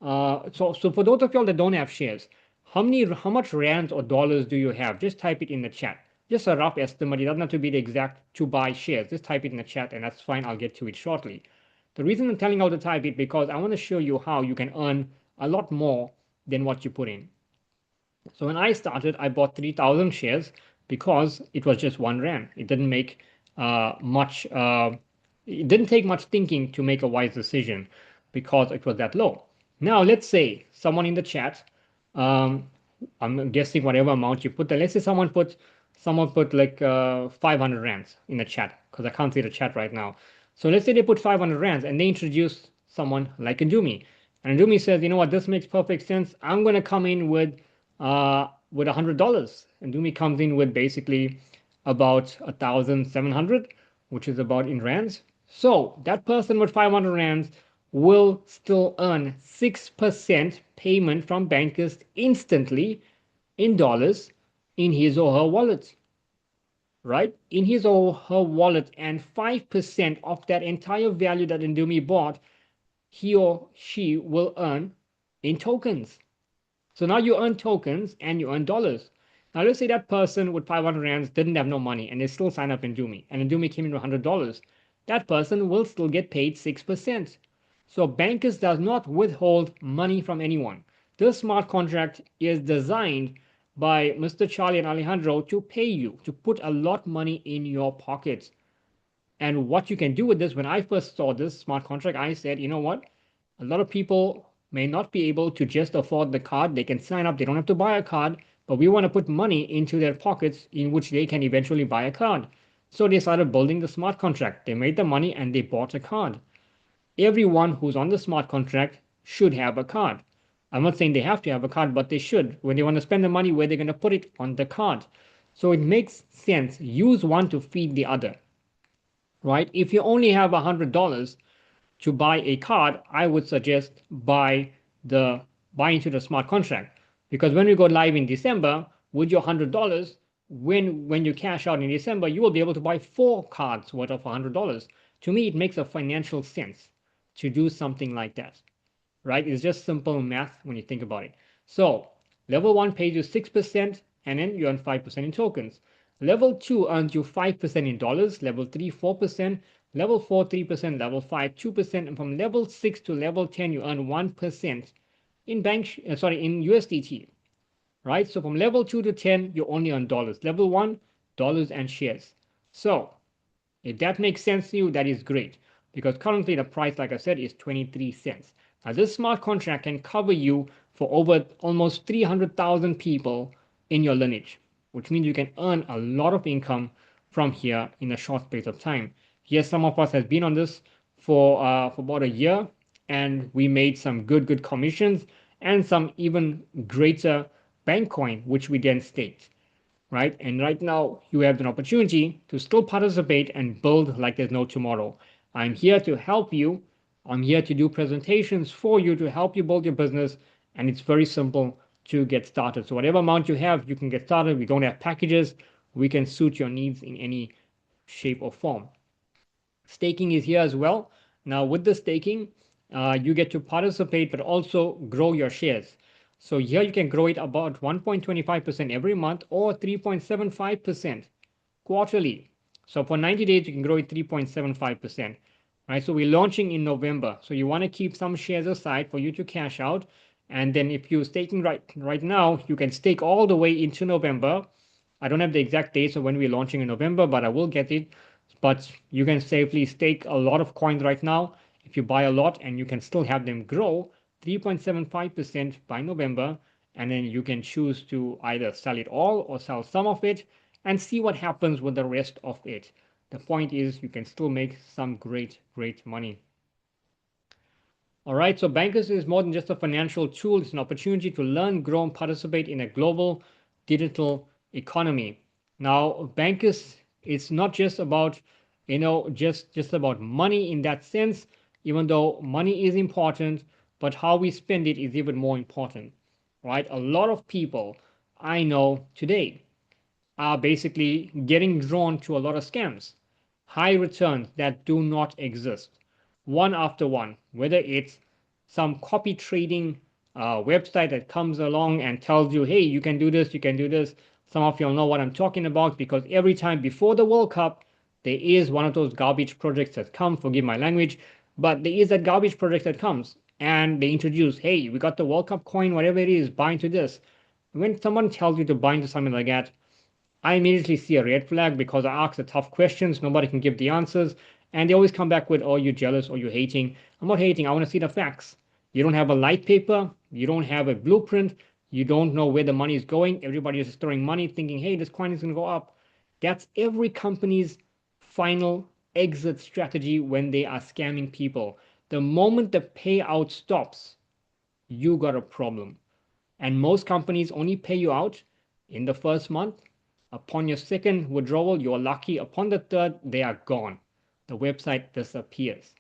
so for those of y'all that don't have shares, how much rands or dollars do you have? Just type it in the chat. Just a rough estimate. It doesn't have to be the exact to buy shares. Just type it in the chat, and that's fine. I'll get to it shortly. The reason I'm telling you how to type it because I want to show you how you can earn a lot more than what you put in. So when I started, I bought 3,000 shares because it was just 1 rand. It didn't make much. It didn't take much thinking to make a wise decision because it was that low. Now let's say someone in the chat, um, I'm guessing whatever amount you put there. Let's say someone put like 500 rands in the chat because I can't see the chat right now. So let's say they put 500 rands and they introduce someone like Ndumi. And Ndumi says, you know what, this makes perfect sense. I'm going to come in with $100. And Ndumi comes in with basically about 1,700, which is about in rands. So that person with 500 rands will still earn 6% payment from bankers instantly in dollars in his or her wallet. right, in his or her wallet, and 5% of that entire value that Ndumi bought, he or she will earn in tokens. So now you earn tokens and you earn dollars. Now let's say that person with 500 rands didn't have no money and they still sign up in Ndumi, and Ndumi came in with $100. That person will still get paid 6%. So Bancus does not withhold money from anyone. This smart contract is designed by Mr. Charlie and Alejandro to pay you, to put a lot money in your pockets. And what you can do with this, when I first saw this smart contract, I said, you know what? A lot of people may not be able to just afford the card. They can sign up, they don't have to buy a card, but we want to put money into their pockets in which they can eventually buy a card. So they started building the smart contract. They made the money and they bought a card. Everyone who's on the smart contract should have a card. I'm not saying they have to have a card, but they should. When they want to spend the money, where they're going to put it on the card. So it makes sense. Use one to feed the other, right? If you only have $100 to buy a card, I would suggest buy into the smart contract, because when we go live in December with your $100, when you cash out in December, you will be able to buy 4 cards worth of $100. To me, it makes a financial sense to do something like that, right? It's just simple math when you think about it. So level 1 pays you 6%, and then you earn 5% in tokens. Level 2 earns you 5% in dollars, level 3 4%, level 4 3%, level 5 2%, and from level 6 to level 10 you earn 1% in in USDT, right? So from level 2 to 10 you only earn dollars. Level 1, dollars and shares. So if that makes sense to you, that is great, because currently the price, like I said, is 23 cents. Now, this smart contract can cover you for over almost 300,000 people in your lineage, which means you can earn a lot of income from here in a short space of time. Yes, some of us has been on this for about a year, and we made some good commissions and some even greater bank coin, which we then staked, right? And right now you have an opportunity to still participate and build like there's no tomorrow. I'm here to help you. I'm here to do presentations for you to help you build your business. And it's very simple to get started. So whatever amount you have, you can get started. We don't have packages. We can suit your needs in any shape or form. Staking is here as well. Now with the staking, you get to participate, but also grow your shares. So here you can grow it about 1.25% every month or 3.75% quarterly. So for 90 days, you can grow it 3.75%. Right. So we're launching in November. So you want to keep some shares aside for you to cash out. And then if you're staking right now, you can stake all the way into November. I don't have the exact dates of when we're launching in November, but I will get it. But you can safely stake a lot of coins right now if you buy a lot, and you can still have them grow 3.75% by November. And then you can choose to either sell it all or sell some of it and see what happens with the rest of it. The point is you can still make some great money. All right, so Bankers is more than just a financial tool. It's an opportunity to learn, grow, and participate in a global digital economy. Now, Bankers, it's not just about, just about money in that sense, even though money is important, but how we spend it is even more important, right? A lot of people I know today are basically getting drawn to a lot of scams, high returns that do not exist, one after one, whether it's some copy trading website that comes along and tells you, hey, you can do this, you can do this. Some of you all know what I'm talking about, because every time before the World Cup, there is one of those garbage projects that come, forgive my language, but there is that garbage project that comes and they introduce, hey, we got the World Cup coin, whatever it is, buy into this. When someone tells you to buy into something like that, I immediately see a red flag, because I ask the tough questions. Nobody can give the answers. And they always come back with, oh, you're jealous or you're hating. I'm not hating. I want to see the facts. You don't have a light paper. You don't have a blueprint. You don't know where the money is going. Everybody is throwing money thinking, hey, this coin is going to go up. That's every company's final exit strategy when they are scamming people. The moment the payout stops, you got a problem. And most companies only pay you out in the first month. Upon your second withdrawal, you're lucky. Upon the third, they are gone. The website disappears.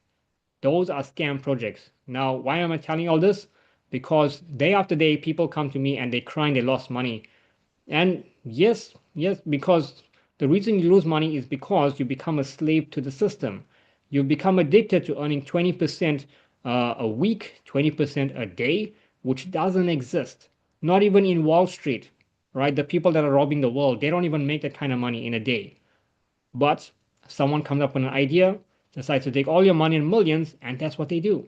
Those are scam projects. Now, why am I telling all this? Because day after day, people come to me and they crying they lost money. And yes, because The reason you lose money is because you become a slave to the system. You become addicted to earning 20% a week, 20% a day, which doesn't exist. Not even in Wall Street, right? The people that are robbing the world, they don't even make that kind of money in a day. But someone comes up with an idea, decides to take all your money in millions, and that's what they do.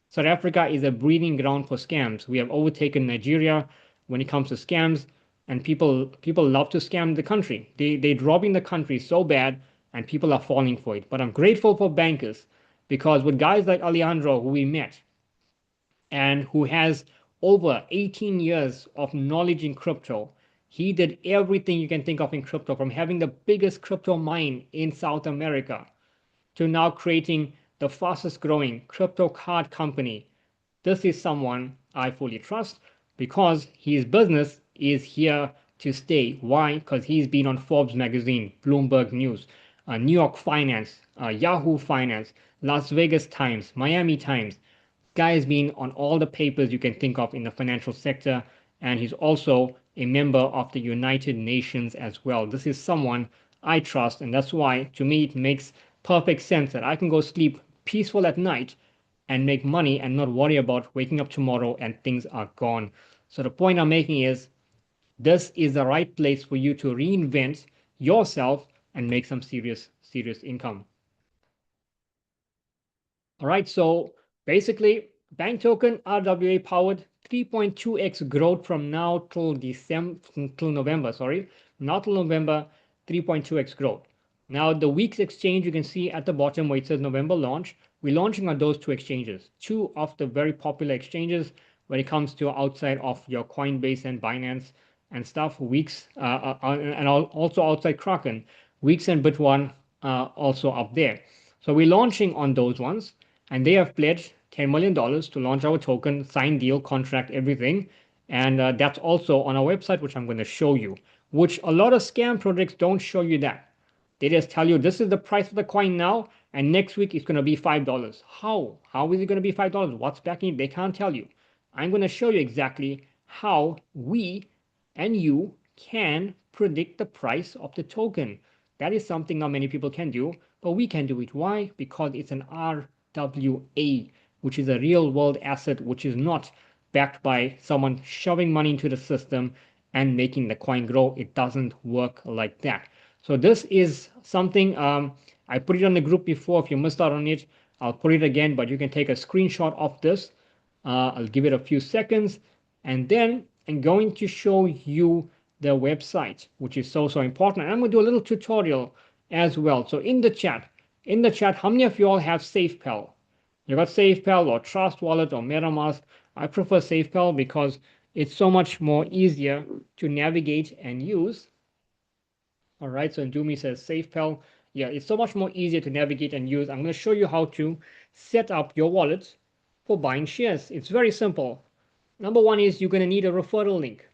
South Africa is a breeding ground for scams. We have overtaken Nigeria when it comes to scams, and people love to scam the country. They're robbing the country so bad, and people are falling for it. But I'm grateful for Bancus because with guys like Alejandro, who we met, and who has over 18 years of knowledge in crypto, he did everything you can think of in crypto, from having the biggest crypto mine in South America to now creating the fastest growing crypto card company. This is someone I fully trust because his business is here to stay. Why? Because he's been on Forbes magazine, Bloomberg News, New York Finance, Yahoo Finance, Las Vegas Times, Miami Times. Guy has been on all the papers you can think of in the financial sector, and he's also a member of the United Nations as well. This is someone I trust, and that's why, to me, it makes perfect sense that I can go sleep peaceful at night and make money and not worry about waking up tomorrow and things are gone. So the point I'm making is this is the right place for you to reinvent yourself and make some serious income. All right, so basically, Bank token RWA powered 3.2x growth from now till December till November, sorry, not till November, 3.2x growth. Now the week's exchange you can see at the bottom where it says November launch. We're launching on those two exchanges, two of the very popular exchanges when it comes to outside of your Coinbase and Binance and stuff. Weeks and also outside Kraken, Weeks and Bit1 also up there. So we're launching on those ones, and they have pledged $10 million to launch our token, sign deal, contract, everything. And that's also on our website, which I'm going to show you, which a lot of scam projects don't show you that. They just tell you this is the price of the coin now, and next week it's going to be $5. How? How is it going to be $5? What's backing it? They can't tell you. I'm going to show you exactly how we and you can predict the price of the token. That is something not many people can do, but we can do it. Why? Because it's an RWA, which is a real world asset, which is not backed by someone shoving money into the system and making the coin grow. It doesn't work like that. So this is something I put it on the group before. If you missed out on it, I'll put it again, but you can take a screenshot of this. I'll give it a few seconds, and then I'm going to show you the website, which is so important. And I'm going to do a little tutorial as well. So in the chat, how many of you all have SafePal? You got SafePal or Trust Wallet or MetaMask? I prefer SafePal because it's so much more easier to navigate and use. All right, so Ndumi says SafePal. Yeah, it's so much more easier to navigate and use. I'm going to show you how to set up your wallet for buying shares. It's very simple. Number one is you're going to need a referral link.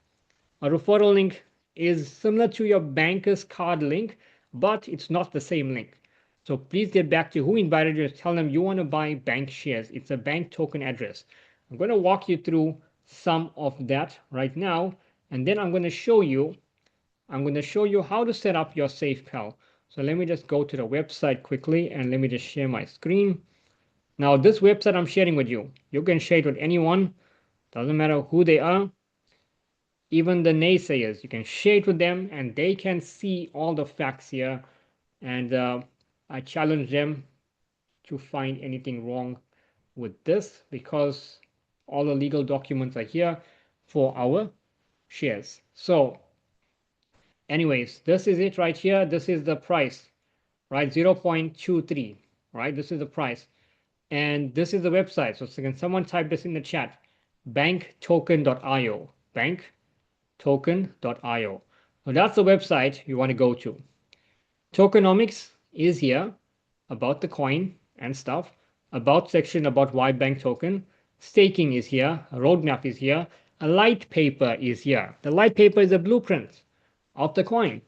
A referral link is similar to your banker's card link, but it's not the same link. So please get back to who invited you. Tell them you want to buy bank shares. It's a bank token address. I'm going to walk you through some of that right now, and then I'm going to show you how to set up your SafePal. So let me just go to the website quickly and let me just share my screen. Now this website I'm sharing with you, you can share it with anyone. Doesn't matter who they are. Even the naysayers, you can share it with them and they can see all the facts here. And I challenge them to find anything wrong with this because all the legal documents are here for our shares. So anyways, this is it right here. This is the price, right? 0.23, right? This is the price. And this is the website. So can someone type this in the chat? Banktoken.io. Banktoken.io. So that's the website you want to go to. Tokenomics is here about the coin and stuff. About section about why bank token. Staking is here. A roadmap is here. A light paper is here. The light paper is a blueprint of the coin,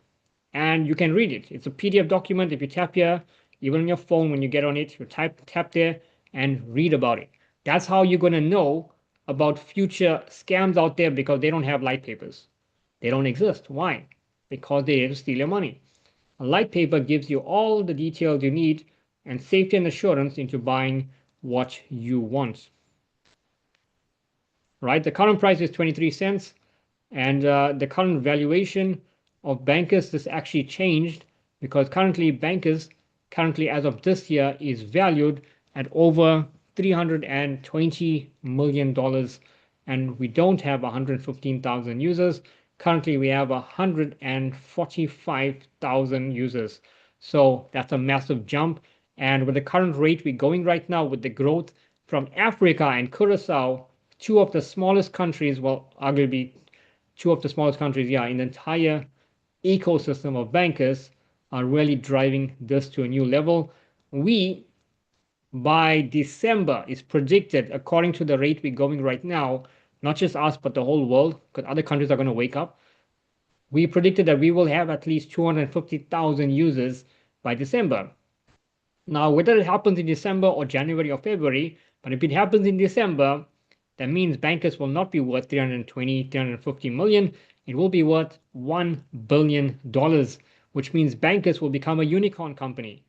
and you can read it. It's a PDF document. If you tap here, even on your phone, when you get on it, you tap there and read about it. That's how you're going to know about future scams out there because they don't have light papers. They don't exist. Why? Because they didn't steal your money. A light paper gives you all the details you need and safety and assurance into buying what you want. Right? The current price is 23 cents, and the current valuation of Bancus, this actually changed because currently Bancus, currently as of this year, is valued at over $320 million, and we don't have 115,000 users. Currently, we have 145,000 users. So that's a massive jump. And with the current rate we're going right now, with the growth from Africa and Curacao, two of the smallest countries, well, arguably two of the smallest countries, yeah, in the entire ecosystem of bankers, are really driving this to a new level. We, by December, is predicted, according to the rate we're going right now, not just us, but the whole world, because other countries are going to wake up. We predicted that we will have at least 250,000 users by December. Now, whether it happens in December or January or February, but if it happens in December, that means bankers will not be worth 320, 350 million. It will be worth $1 billion, which means bankers will become a unicorn company,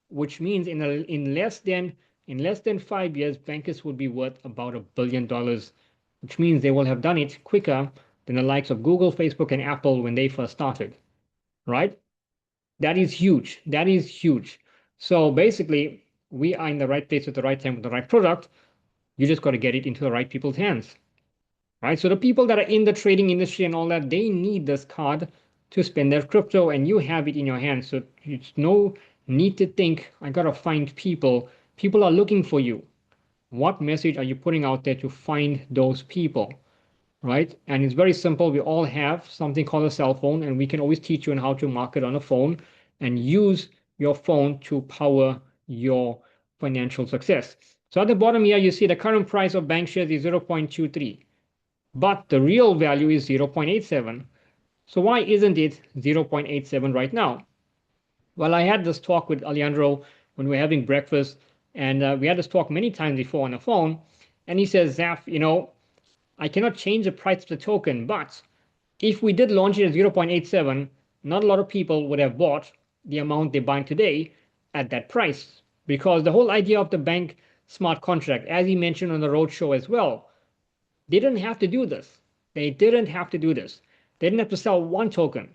which means in less than 5 years, bankers will be worth about $1 billion, which means they will have done it quicker than the likes of Google, Facebook, and Apple when they first started, right? That is huge. That is huge. So basically, we are in the right place at the right time with the right product. You just got to get it into the right people's hands, right? So the people that are in the trading industry and all that, they need this card to spend their crypto, and you have it in your hands. So it's no need to think, I got to find people. People are looking for you. What message are you putting out there to find those people? Right? And it's very simple. We all have something called a cell phone, and we can always teach you on how to market on a phone and use your phone to power your financial success. So at the bottom here, you see the current price of bank shares is 0.23, but the real value is 0.87. So why isn't it 0.87 right now? Well, I had this talk with Alejandro when we were having breakfast, and we had this talk many times before on the phone, and he says, Zaf, I cannot change the price of the token, but if we did launch it at 0.87, not a lot of people would have bought the amount they're buying today at that price. Because the whole idea of the bank smart contract, as he mentioned on the roadshow as well, they didn't have to do this. They didn't have to do this. They didn't have to sell one token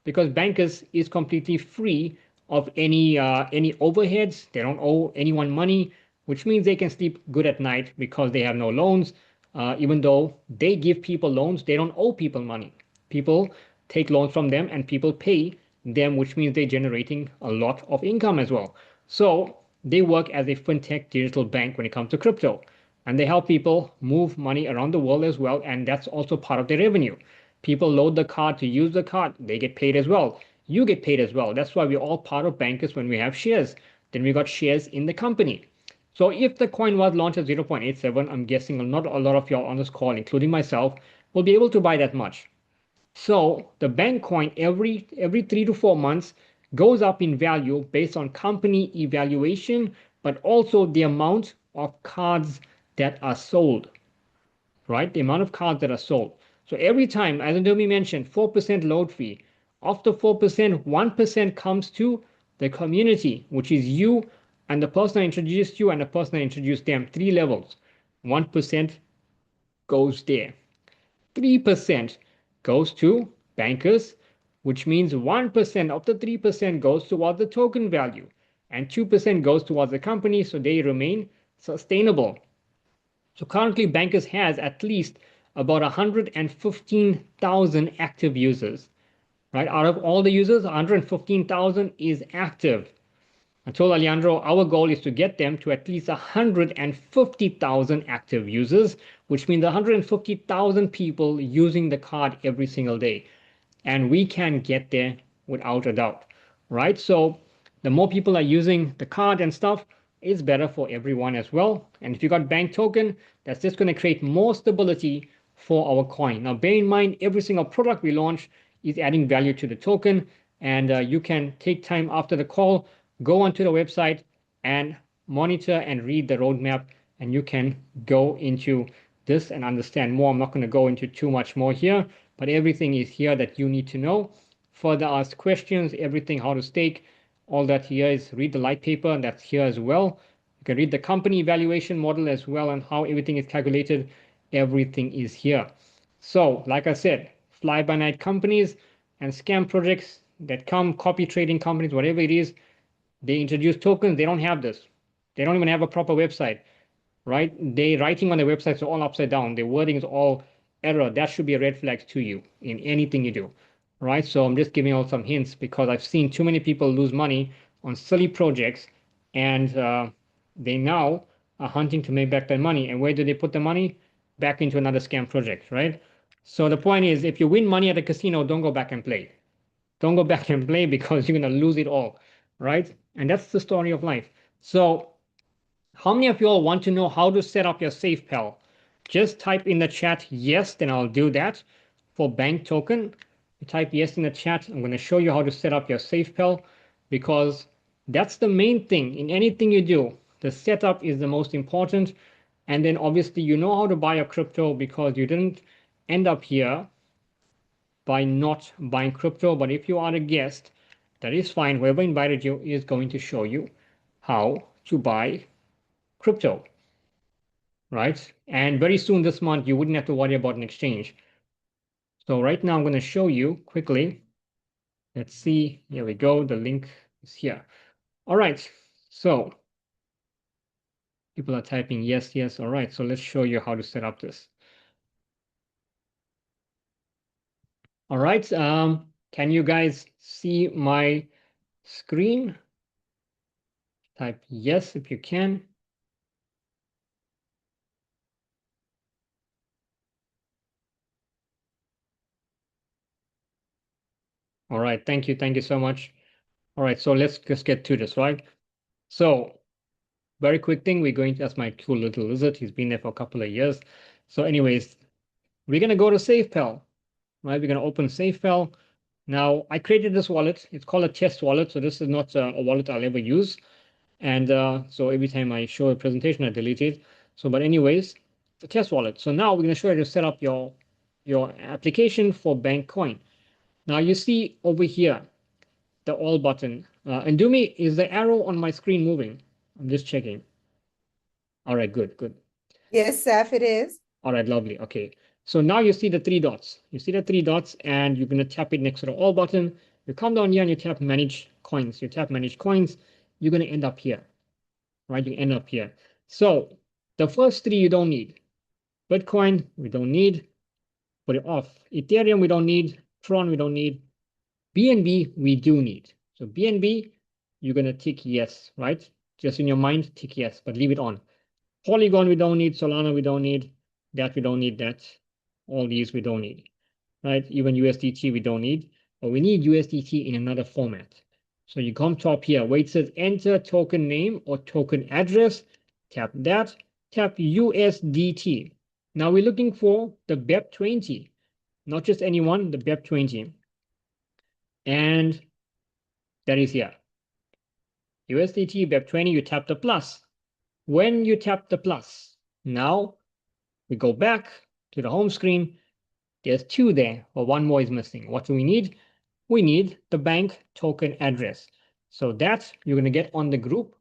because Bancus is completely free of any overheads. They don't owe anyone money, which means they can sleep good at night because they have no loans. Even though they give people loans, they don't owe people money. People take loans from them and people pay them, which means they're generating a lot of income as well. So they work as a fintech digital bank when it comes to crypto. And they help people move money around the world as well. And that's also part of their revenue. People load the card to use the card, they get paid as well. You get paid as well. That's why we're all part of Bankers when we have shares. Then we got shares in the company. So if the coin was launched at 0.87, I'm guessing not a lot of y'all on this call, including myself, will be able to buy that much. So the bank coin every 3 to 4 months goes up in value based on company evaluation, but also the amount of cards that are sold, right? The amount of cards that are sold. So every time, as Ndumi mentioned, 4% load fee. After 4%, 1% comes to the community, which is you and the person that introduced you and the person that introduced them. 3 levels. 1% goes there. 3% goes to bankers, which means 1% of the 3% goes towards the token value, and 2% goes towards the company, so they remain sustainable. So currently, Bankers has at least about 115,000 active users, right? Out of all the users, 115,000 is active. I told Alejandro our goal is to get them to at least 150,000 active users, which means 150,000 people using the card every single day. And we can get there without a doubt, right? So the more people are using the card and stuff, it's better for everyone as well. And if you got bank token, that's just going to create more stability for our coin. Now, bear in mind, every single product we launch is adding value to the token. And you can take time after the call, go onto the website and monitor and read the roadmap. And you can go into this and understand more. I'm not going to go into too much more here, but everything is here that you need to know further ask questions, everything, how to stake, all that here is read the light paper, and that's here as well. You can read the company valuation model as well and how everything is calculated. Everything is here. So, like I said, fly-by-night companies and scam projects that come, copy trading companies, whatever it is, they introduce tokens. They don't have this. They don't even have a proper website, right? They writing on their websites are all upside down. Their wording is all error. That should be a red flag to you in anything you do, right? So I'm just giving out some hints because I've seen too many people lose money on silly projects, and they now are hunting to make back their money. And where do they put the money? Back into another scam project, right? So the point is, if you win money at a casino, don't go back and play. Don't go back and play because you're gonna lose it all, right? And that's the story of life. So how many of you all want to know how to set up your SafePal? Just type in the chat yes, then I'll do that. For Banc token, you type yes in the chat. I'm going to show you how to set up your SafePal because that's the main thing in anything you do. The setup is the most important. And then obviously you know how to buy a crypto because you didn't end up here by not buying crypto. But if you are a guest, that is fine. Whoever invited you is going to show you how to buy crypto, right? And very soon this month, you wouldn't have to worry about an exchange. So right now I'm going to show you quickly. Let's see. Here we go. The link is here. All right. So people are typing yes, yes. All right. So let's show you how to set up this. All right. Can you guys see my screen? Type yes if you can. All right. Thank you. Thank you so much. All right. So let's just get to this, right? So very quick thing. We're going to, that's my cool little lizard. He's been there for a couple of years. So anyways, we're going to go to SafePal, right? We're going to open SafePal. Now, I created this wallet. It's called a test wallet. So this is not a wallet I'll ever use. And so every time I show a presentation, I delete it. So, but anyways, it's a test wallet. So now we're going to show you to set up your application for Banc Coin. Now you see over here, the all button. And Ndumi, is the arrow on my screen moving? I'm just checking. All right, good, good. Yes, Saf, it is. All right, lovely. Okay. So now you see the three dots. You see the three dots, and you're going to tap it next to the all button. You come down here and you tap manage coins. You tap manage coins. You're going to end up here, right? You end up here. So the first three you don't need. Bitcoin, we don't need. Put it off. Ethereum, we don't need. Tron, we don't need. BNB, we do need. So BNB, you're going to tick yes, right? Just in your mind, tick yes, but leave it on. Polygon, we don't need. Solana, we don't need. That, we don't need that. All these, we don't need, right? Even USDT, we don't need. But we need USDT in another format. So you come top here where it says enter token name or token address. Tap that. Tap USDT. Now we're looking for the BEP20, not just anyone, the BEP20. And that is here. USDT BEP20, you tap the plus. When you tap the plus, now we go back to the home screen. There's two there, but one more is missing. What do we need? We need the Banc token address. So that you're going to get on the group,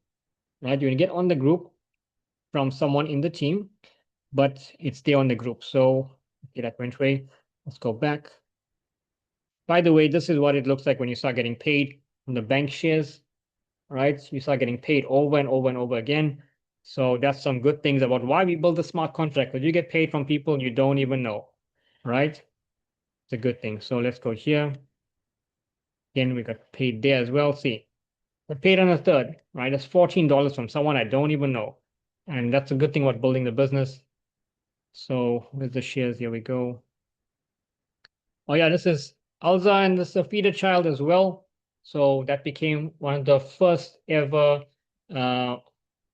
right? You're going to get on the group from someone in the team, but it's there on the group. So okay, that went away. Let's go back. By the way, this is what it looks like when you start getting paid from the Banc shares, right? You start getting paid over and over and over again. So that's some good things about why we build a smart contract, because you get paid from people you don't even know, right? It's a good thing. So let's go here. Again, we got paid there as well. See, I paid on a third, right? That's $14 from someone I don't even know. And that's a good thing about building the business. So where's the shares? Here we go. Oh yeah, this is Alza, and this is a feeder child as well. So that became one of the first ever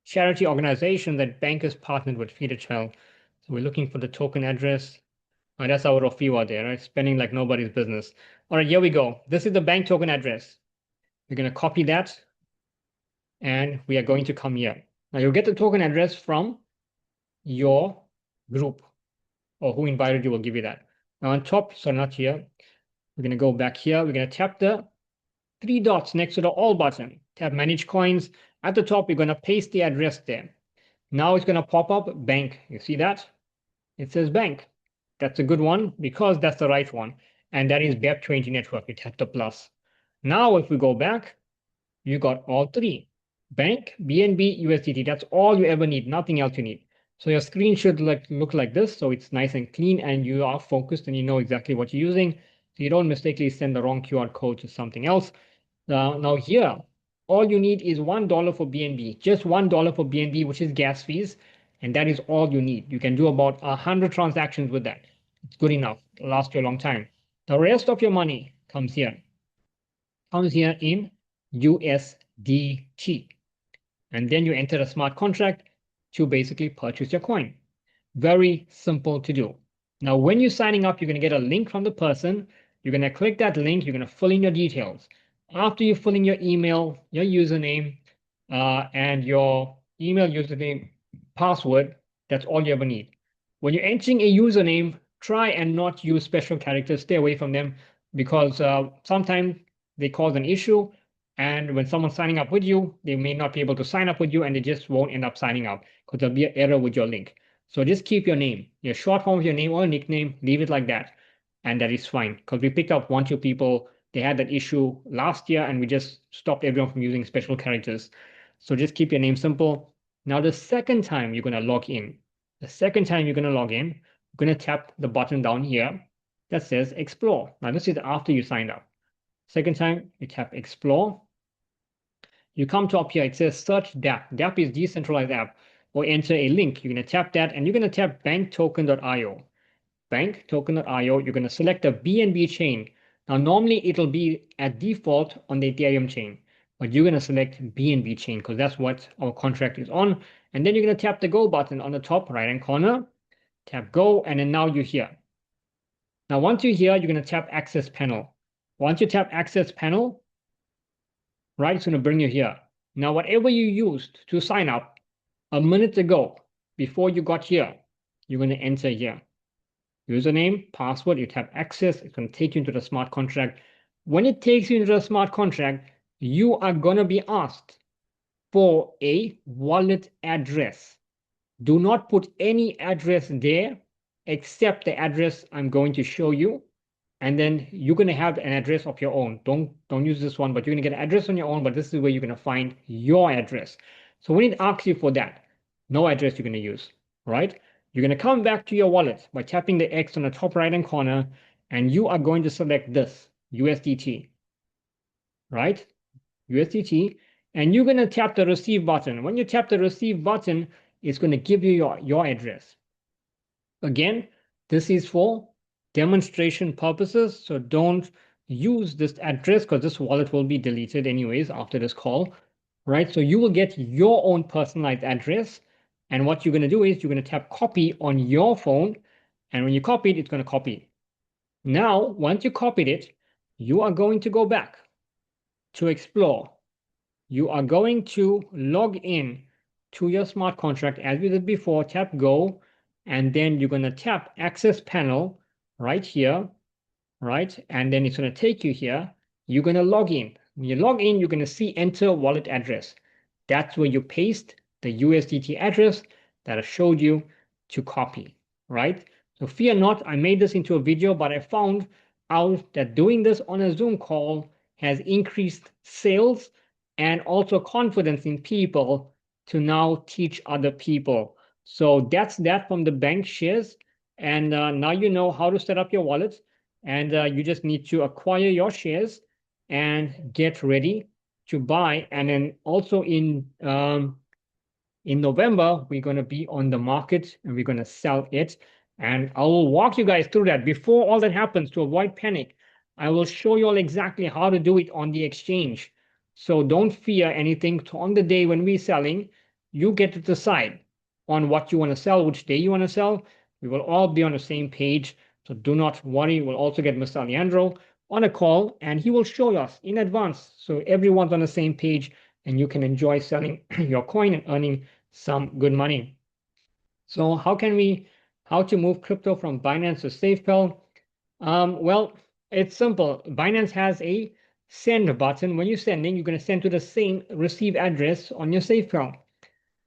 charity organization that Bancus partnered with Feeder Child. So we're looking for the token address. Oh, that's our Rafiwa there, right? Spending like nobody's business. All right, here we go. This is the Banc token address. We're going to copy that, and we are going to come here. Now you'll get the token address from your group, or who invited you will give you that. Now on top, so not here, We're going to go back here. We're going to tap the three dots next to the all button. Tap manage coins. At the top, we're going to paste the address there. Now it's going to pop up Banc. You see that? It says Banc. That's a good one because that's the right one. And that is BEP20 network. It had the plus. Now, if we go back, you got all three. Banc, BNB, USDT. That's all you ever need. Nothing else you need. So your screen should look like this. So it's nice and clean and you are focused and you know exactly what you're using. So you don't mistakenly send the wrong QR code to something else. Now here, all you need is $1 for BNB, just $1 for BNB, which is gas fees, and that is all you need. You can do about 100 transactions with that. It's good enough, it'll last you a long time. The rest of your money comes here in USDT, and then you enter a smart contract to basically purchase your coin. Very simple to do. Now, when you're signing up, you're going to get a link from the person. You're going to click that link. You're going to fill in your details. After you fill in your email, your username, and your email username password, that's all you ever need. When you're entering a username, try and not use special characters. Stay away from them because sometimes they cause an issue. And when someone's signing up with you, they may not be able to sign up with you and they just won't end up signing up because there'll be an error with your link. So just keep your name, your short form of your name or nickname, leave it like that. And that is fine. Because we picked up one, two people, they had that issue last year and we just stopped everyone from using special characters. So just keep your name simple. Now, the second time you're going to log in, you're going to tap the button down here that says Explore. Now, this is after you signed up. Second time, you tap Explore. You come to up here, it says search dApp. dApp is decentralized app, or enter a link. You're going to tap that and you're going to tap banktoken.io. Banktoken.io, you're going to select the BNB chain. Now, normally it'll be at default on the Ethereum chain, but you're going to select BNB chain because that's what our contract is on. And then you're going to tap the go button on the top right hand corner, tap go, and then now you're here. Now, once you're here, you're going to tap access panel. Once you tap access panel, right, it's going to bring you here. Now, whatever you used to sign up a minute ago before you got here, you're going to enter here. Username, password, you tap access, it's going to take you into the smart contract. When it takes you into the smart contract, you are going to be asked for a wallet address. Do not put any address there except the address I'm going to show you. And then you're going to have an address of your own. Don't use this one, but you're going to get an address on your own, but this is where you're going to find your address. So when it asks you for that, no address you're going to use, right? You're going to come back to your wallet by tapping the X on the top right-hand corner, and you are going to select this, USDT, right? USDT, and you're going to tap the receive button. When you tap the receive button, it's going to give you your address. Again, this is for demonstration purposes, so don't use this address because this wallet will be deleted anyways after this call, right? So you will get your own personalized address, and what you're going to do is you're going to tap copy on your phone, and when you copy it, it's going to copy. Now, once you copied it, you are going to go back to explore. You are going to log in to your smart contract as we did before, tap go, and then you're going to tap access panel right here, right? And then it's going to take you here. You're going to log in. When you log in, you're going to see enter wallet address. That's where you paste the USDT address that I showed you to copy, right? So fear not, I made this into a video, but I found out that doing this on a Zoom call has increased sales and also confidence in people to now teach other people. So that's that from the Banc shares. And now you know how to set up your wallet. And you just need to acquire your shares and get ready to buy. And then also in November, we're going to be on the market and we're going to sell it. And I will walk you guys through that. Before all that happens, to avoid panic, I will show you all exactly how to do it on the exchange. So don't fear anything. So on the day when we're selling, you get to decide on what you want to sell, which day you want to sell. We will all be on the same page. So do not worry. We'll also get Mr. Leandro on a call and he will show us in advance. So everyone's on the same page and you can enjoy selling your coin and earning some good money. So how to move crypto from Binance to SafePal? Well, It's simple. Binance has a send button. When you're sending, you're going to send to the same receive address on your SafePal.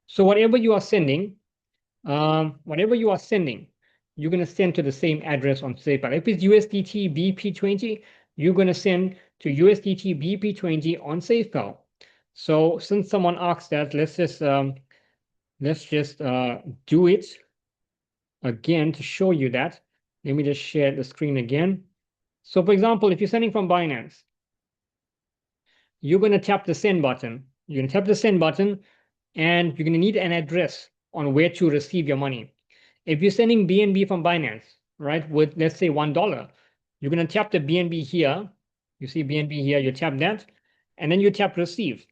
So whatever you are sending, you're going to send to the same address on SafePal. If it's USDT BP20, you're going to send to USDT BP20 on SafePal. So since someone asked that, let's just do it again to show you that. Let me just share the screen again. So for example, if you're sending from Binance, you're going to tap the send button. You're going to tap the send button and you're going to need an address on where to receive your money. If you're sending BNB from Binance, right, with let's say $1, you're going to tap the BNB here. You see BNB here, you tap that, and then you tap receive.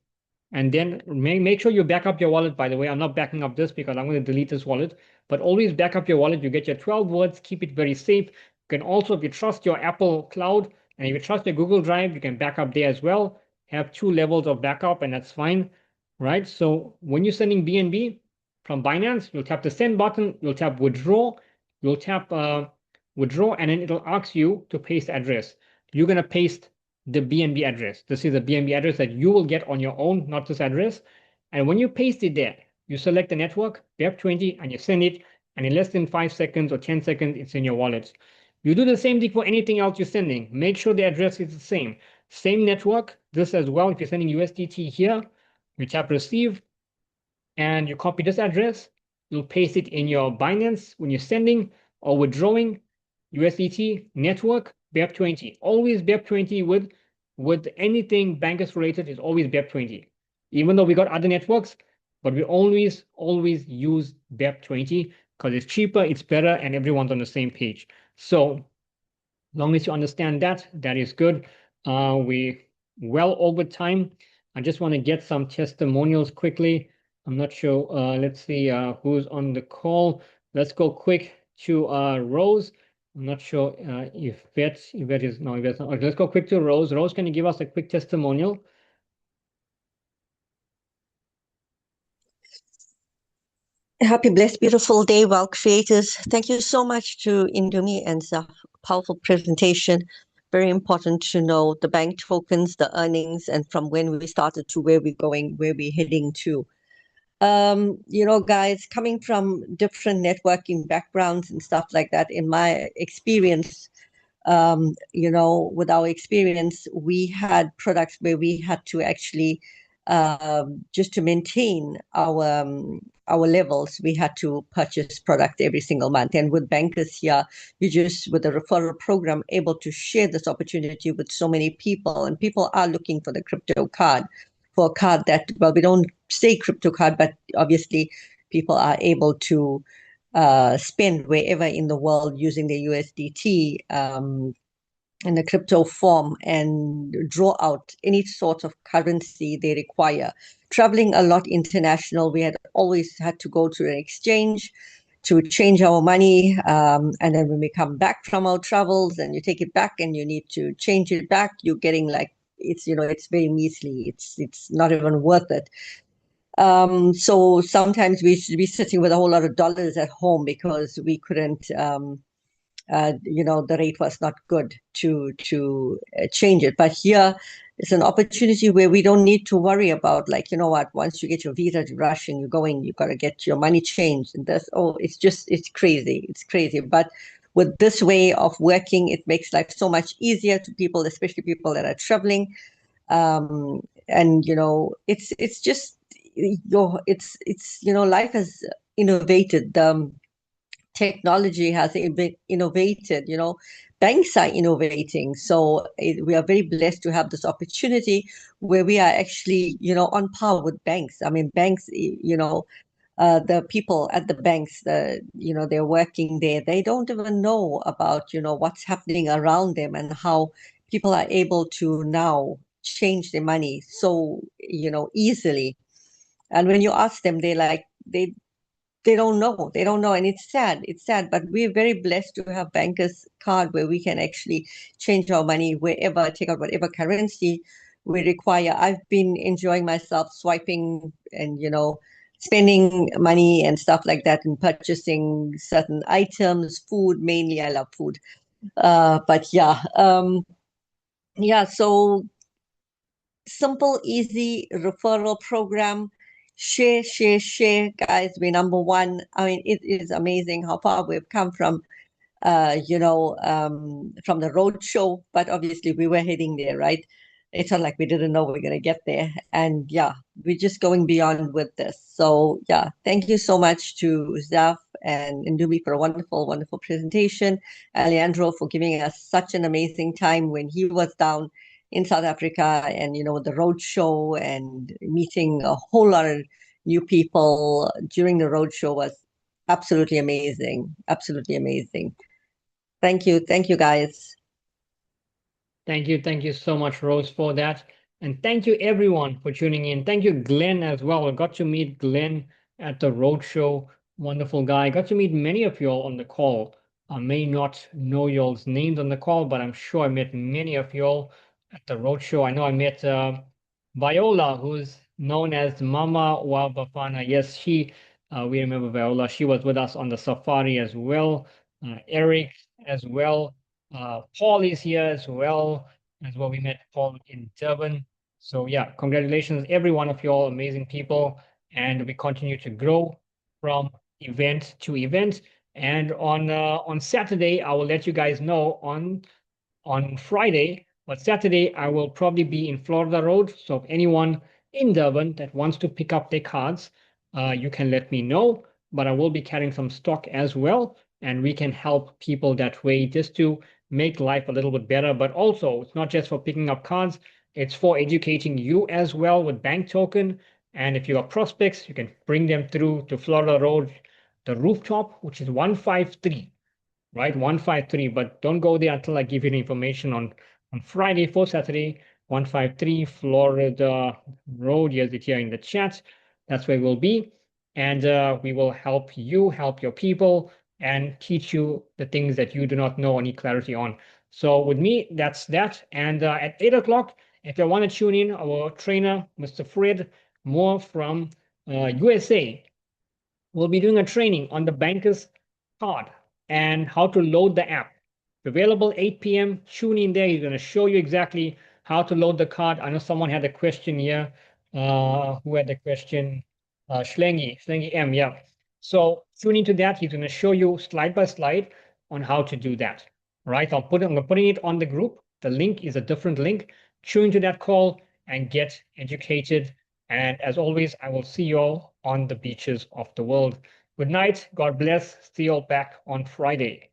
And then make sure you back up your wallet, by the way. I'm not backing up this because I'm going to delete this wallet, but always back up your wallet. You get your 12 words, keep it very safe. You can also, if you trust your Apple Cloud and if you trust your Google Drive, you can back up there as well. Have two levels of backup, and that's fine, right? So when you're sending BNB from Binance, you'll tap the send button, you'll tap withdraw, you'll tap withdraw, and then it'll ask you to paste the address. You're going to paste the BNB address. This is the BNB address that you will get on your own, not this address. And when you paste it there, you select the network, BEP20, and you send it. And in less than 5 seconds or 10 seconds, it's in your wallet. You do the same thing for anything else you're sending. Make sure the address is the same. Same network, this as well. If you're sending USDT here, you tap receive and you copy this address. You'll paste it in your Binance when you're sending or withdrawing. USDT network, BEP20. Always BEP20 with anything Bancus related is always BEP20. Even though we got other networks, but we always use BEP20 because it's cheaper, it's better, and everyone's on the same page. So long as you understand that, that is good. We well over time. I just want to get some testimonials quickly. I'm not sure. Let's see who's on the call. Let's go quick to Rose. I'm not sure if Yvette is no, Yvette's not. Okay, let's go quick to Rose. Rose, can you give us a quick testimonial? Happy, blessed, beautiful day, well creators. Thank you so much to Ndumi and the powerful presentation. Very important to know the bank tokens, the earnings, and from when we started to where we're going, where we're heading to. Guys, coming from different networking backgrounds and stuff like that, in my experience, with our experience, we had products where we had to actually just to maintain our levels, we had to purchase product every single month. And with Bancus here, you just with the referral program able to share this opportunity with so many people, and people are looking for the crypto card, for a card that, well, we don't say crypto card, but obviously people are able to spend wherever in the world using the USDT in the crypto form and draw out any sort of currency they require. Traveling a lot international, we had always had to go to an exchange to change our money. And then when we come back from our travels and you take it back and you need to change it back, you're getting like, it's very measly. It's not even worth it. So sometimes we should be sitting with a whole lot of dollars at home because we couldn't, the rate was not good to change it. But here it's an opportunity where we don't need to worry about, like, you know what, once you get your visa to Russia and you're going, you got to get your money changed. And it's crazy. It's crazy. But with this way of working, it makes life so much easier to people, especially people that are traveling. And it's just life has innovated. Technology has been innovated. Banks are innovating. So we are very blessed to have this opportunity where we are actually on par with banks. I mean, banks, the people at the banks, they're working there, they don't even know about what's happening around them and how people are able to now change their money so easily. And when you ask them, they don't know, and it's sad, but we're very blessed to have Bankers card where we can actually change our money wherever, take out whatever currency we require. I've been enjoying myself swiping and spending money and stuff like that, and purchasing certain items, food mainly. I love food. But yeah, so simple, easy referral program. Share, share, share, guys. We're number one. I mean, it is amazing how far we've come from the road show, but obviously we were heading there, right? It's not like we didn't know we are going to get there. And yeah, we're just going beyond with this. So yeah, thank you so much to Zaf and Ndumi for a wonderful, wonderful presentation. Alejandro for giving us such an amazing time when he was down in South Africa and, the road show and meeting a whole lot of new people during the road show was absolutely amazing. Absolutely amazing. Thank you. Thank you, guys. Thank you. Thank you so much, Rose, for that. And thank you, everyone, for tuning in. Thank you, Glenn, as well. I got to meet Glenn at the roadshow. Wonderful guy. Got to meet many of you all on the call. I may not know y'all's names on the call, but I'm sure I met many of you all at the roadshow. I know I met Viola, who's known as Mama Wa Bafana. Yes, we remember Viola. She was with us on the safari as well. Eric as well. Paul is here as well. As well, we met Paul in Durban. So yeah, congratulations, every one of you all, amazing people, and we continue to grow from event to event. And on Saturday, I will let you guys know on Friday, but Saturday I will probably be in Florida Road. So if anyone in Durban that wants to pick up their cards, you can let me know. But I will be carrying some stock as well, and we can help people that way just to make life a little bit better. But also, it's not just for picking up cards, it's for educating you as well with Banc token. And if you are prospects, you can bring them through to Florida Road, the rooftop, which is 153, right? 153, but don't go there until I give you the information on Friday for Saturday, 153 Florida Road. Here's it here in the chat. That's where we'll be. And we will help you, help your people, and teach you the things that you do not know or need clarity on. So with me, that's that. And at 8 o'clock, if you want to tune in, our trainer, Mr. Fred Moore from USA, we'll be doing a training on the Bancus card and how to load the app. Available 8 p.m. Tune in there. He's going to show you exactly how to load the card. I know someone had a question here. Who had the question? Schlengi M. Yeah. So tune into that. He's going to show you slide by slide on how to do that. Right? I'm putting it on the group. The link is a different link. Tune into that call and get educated. And as always, I will see you all on the beaches of the world. Good night. God bless. See you all back on Friday.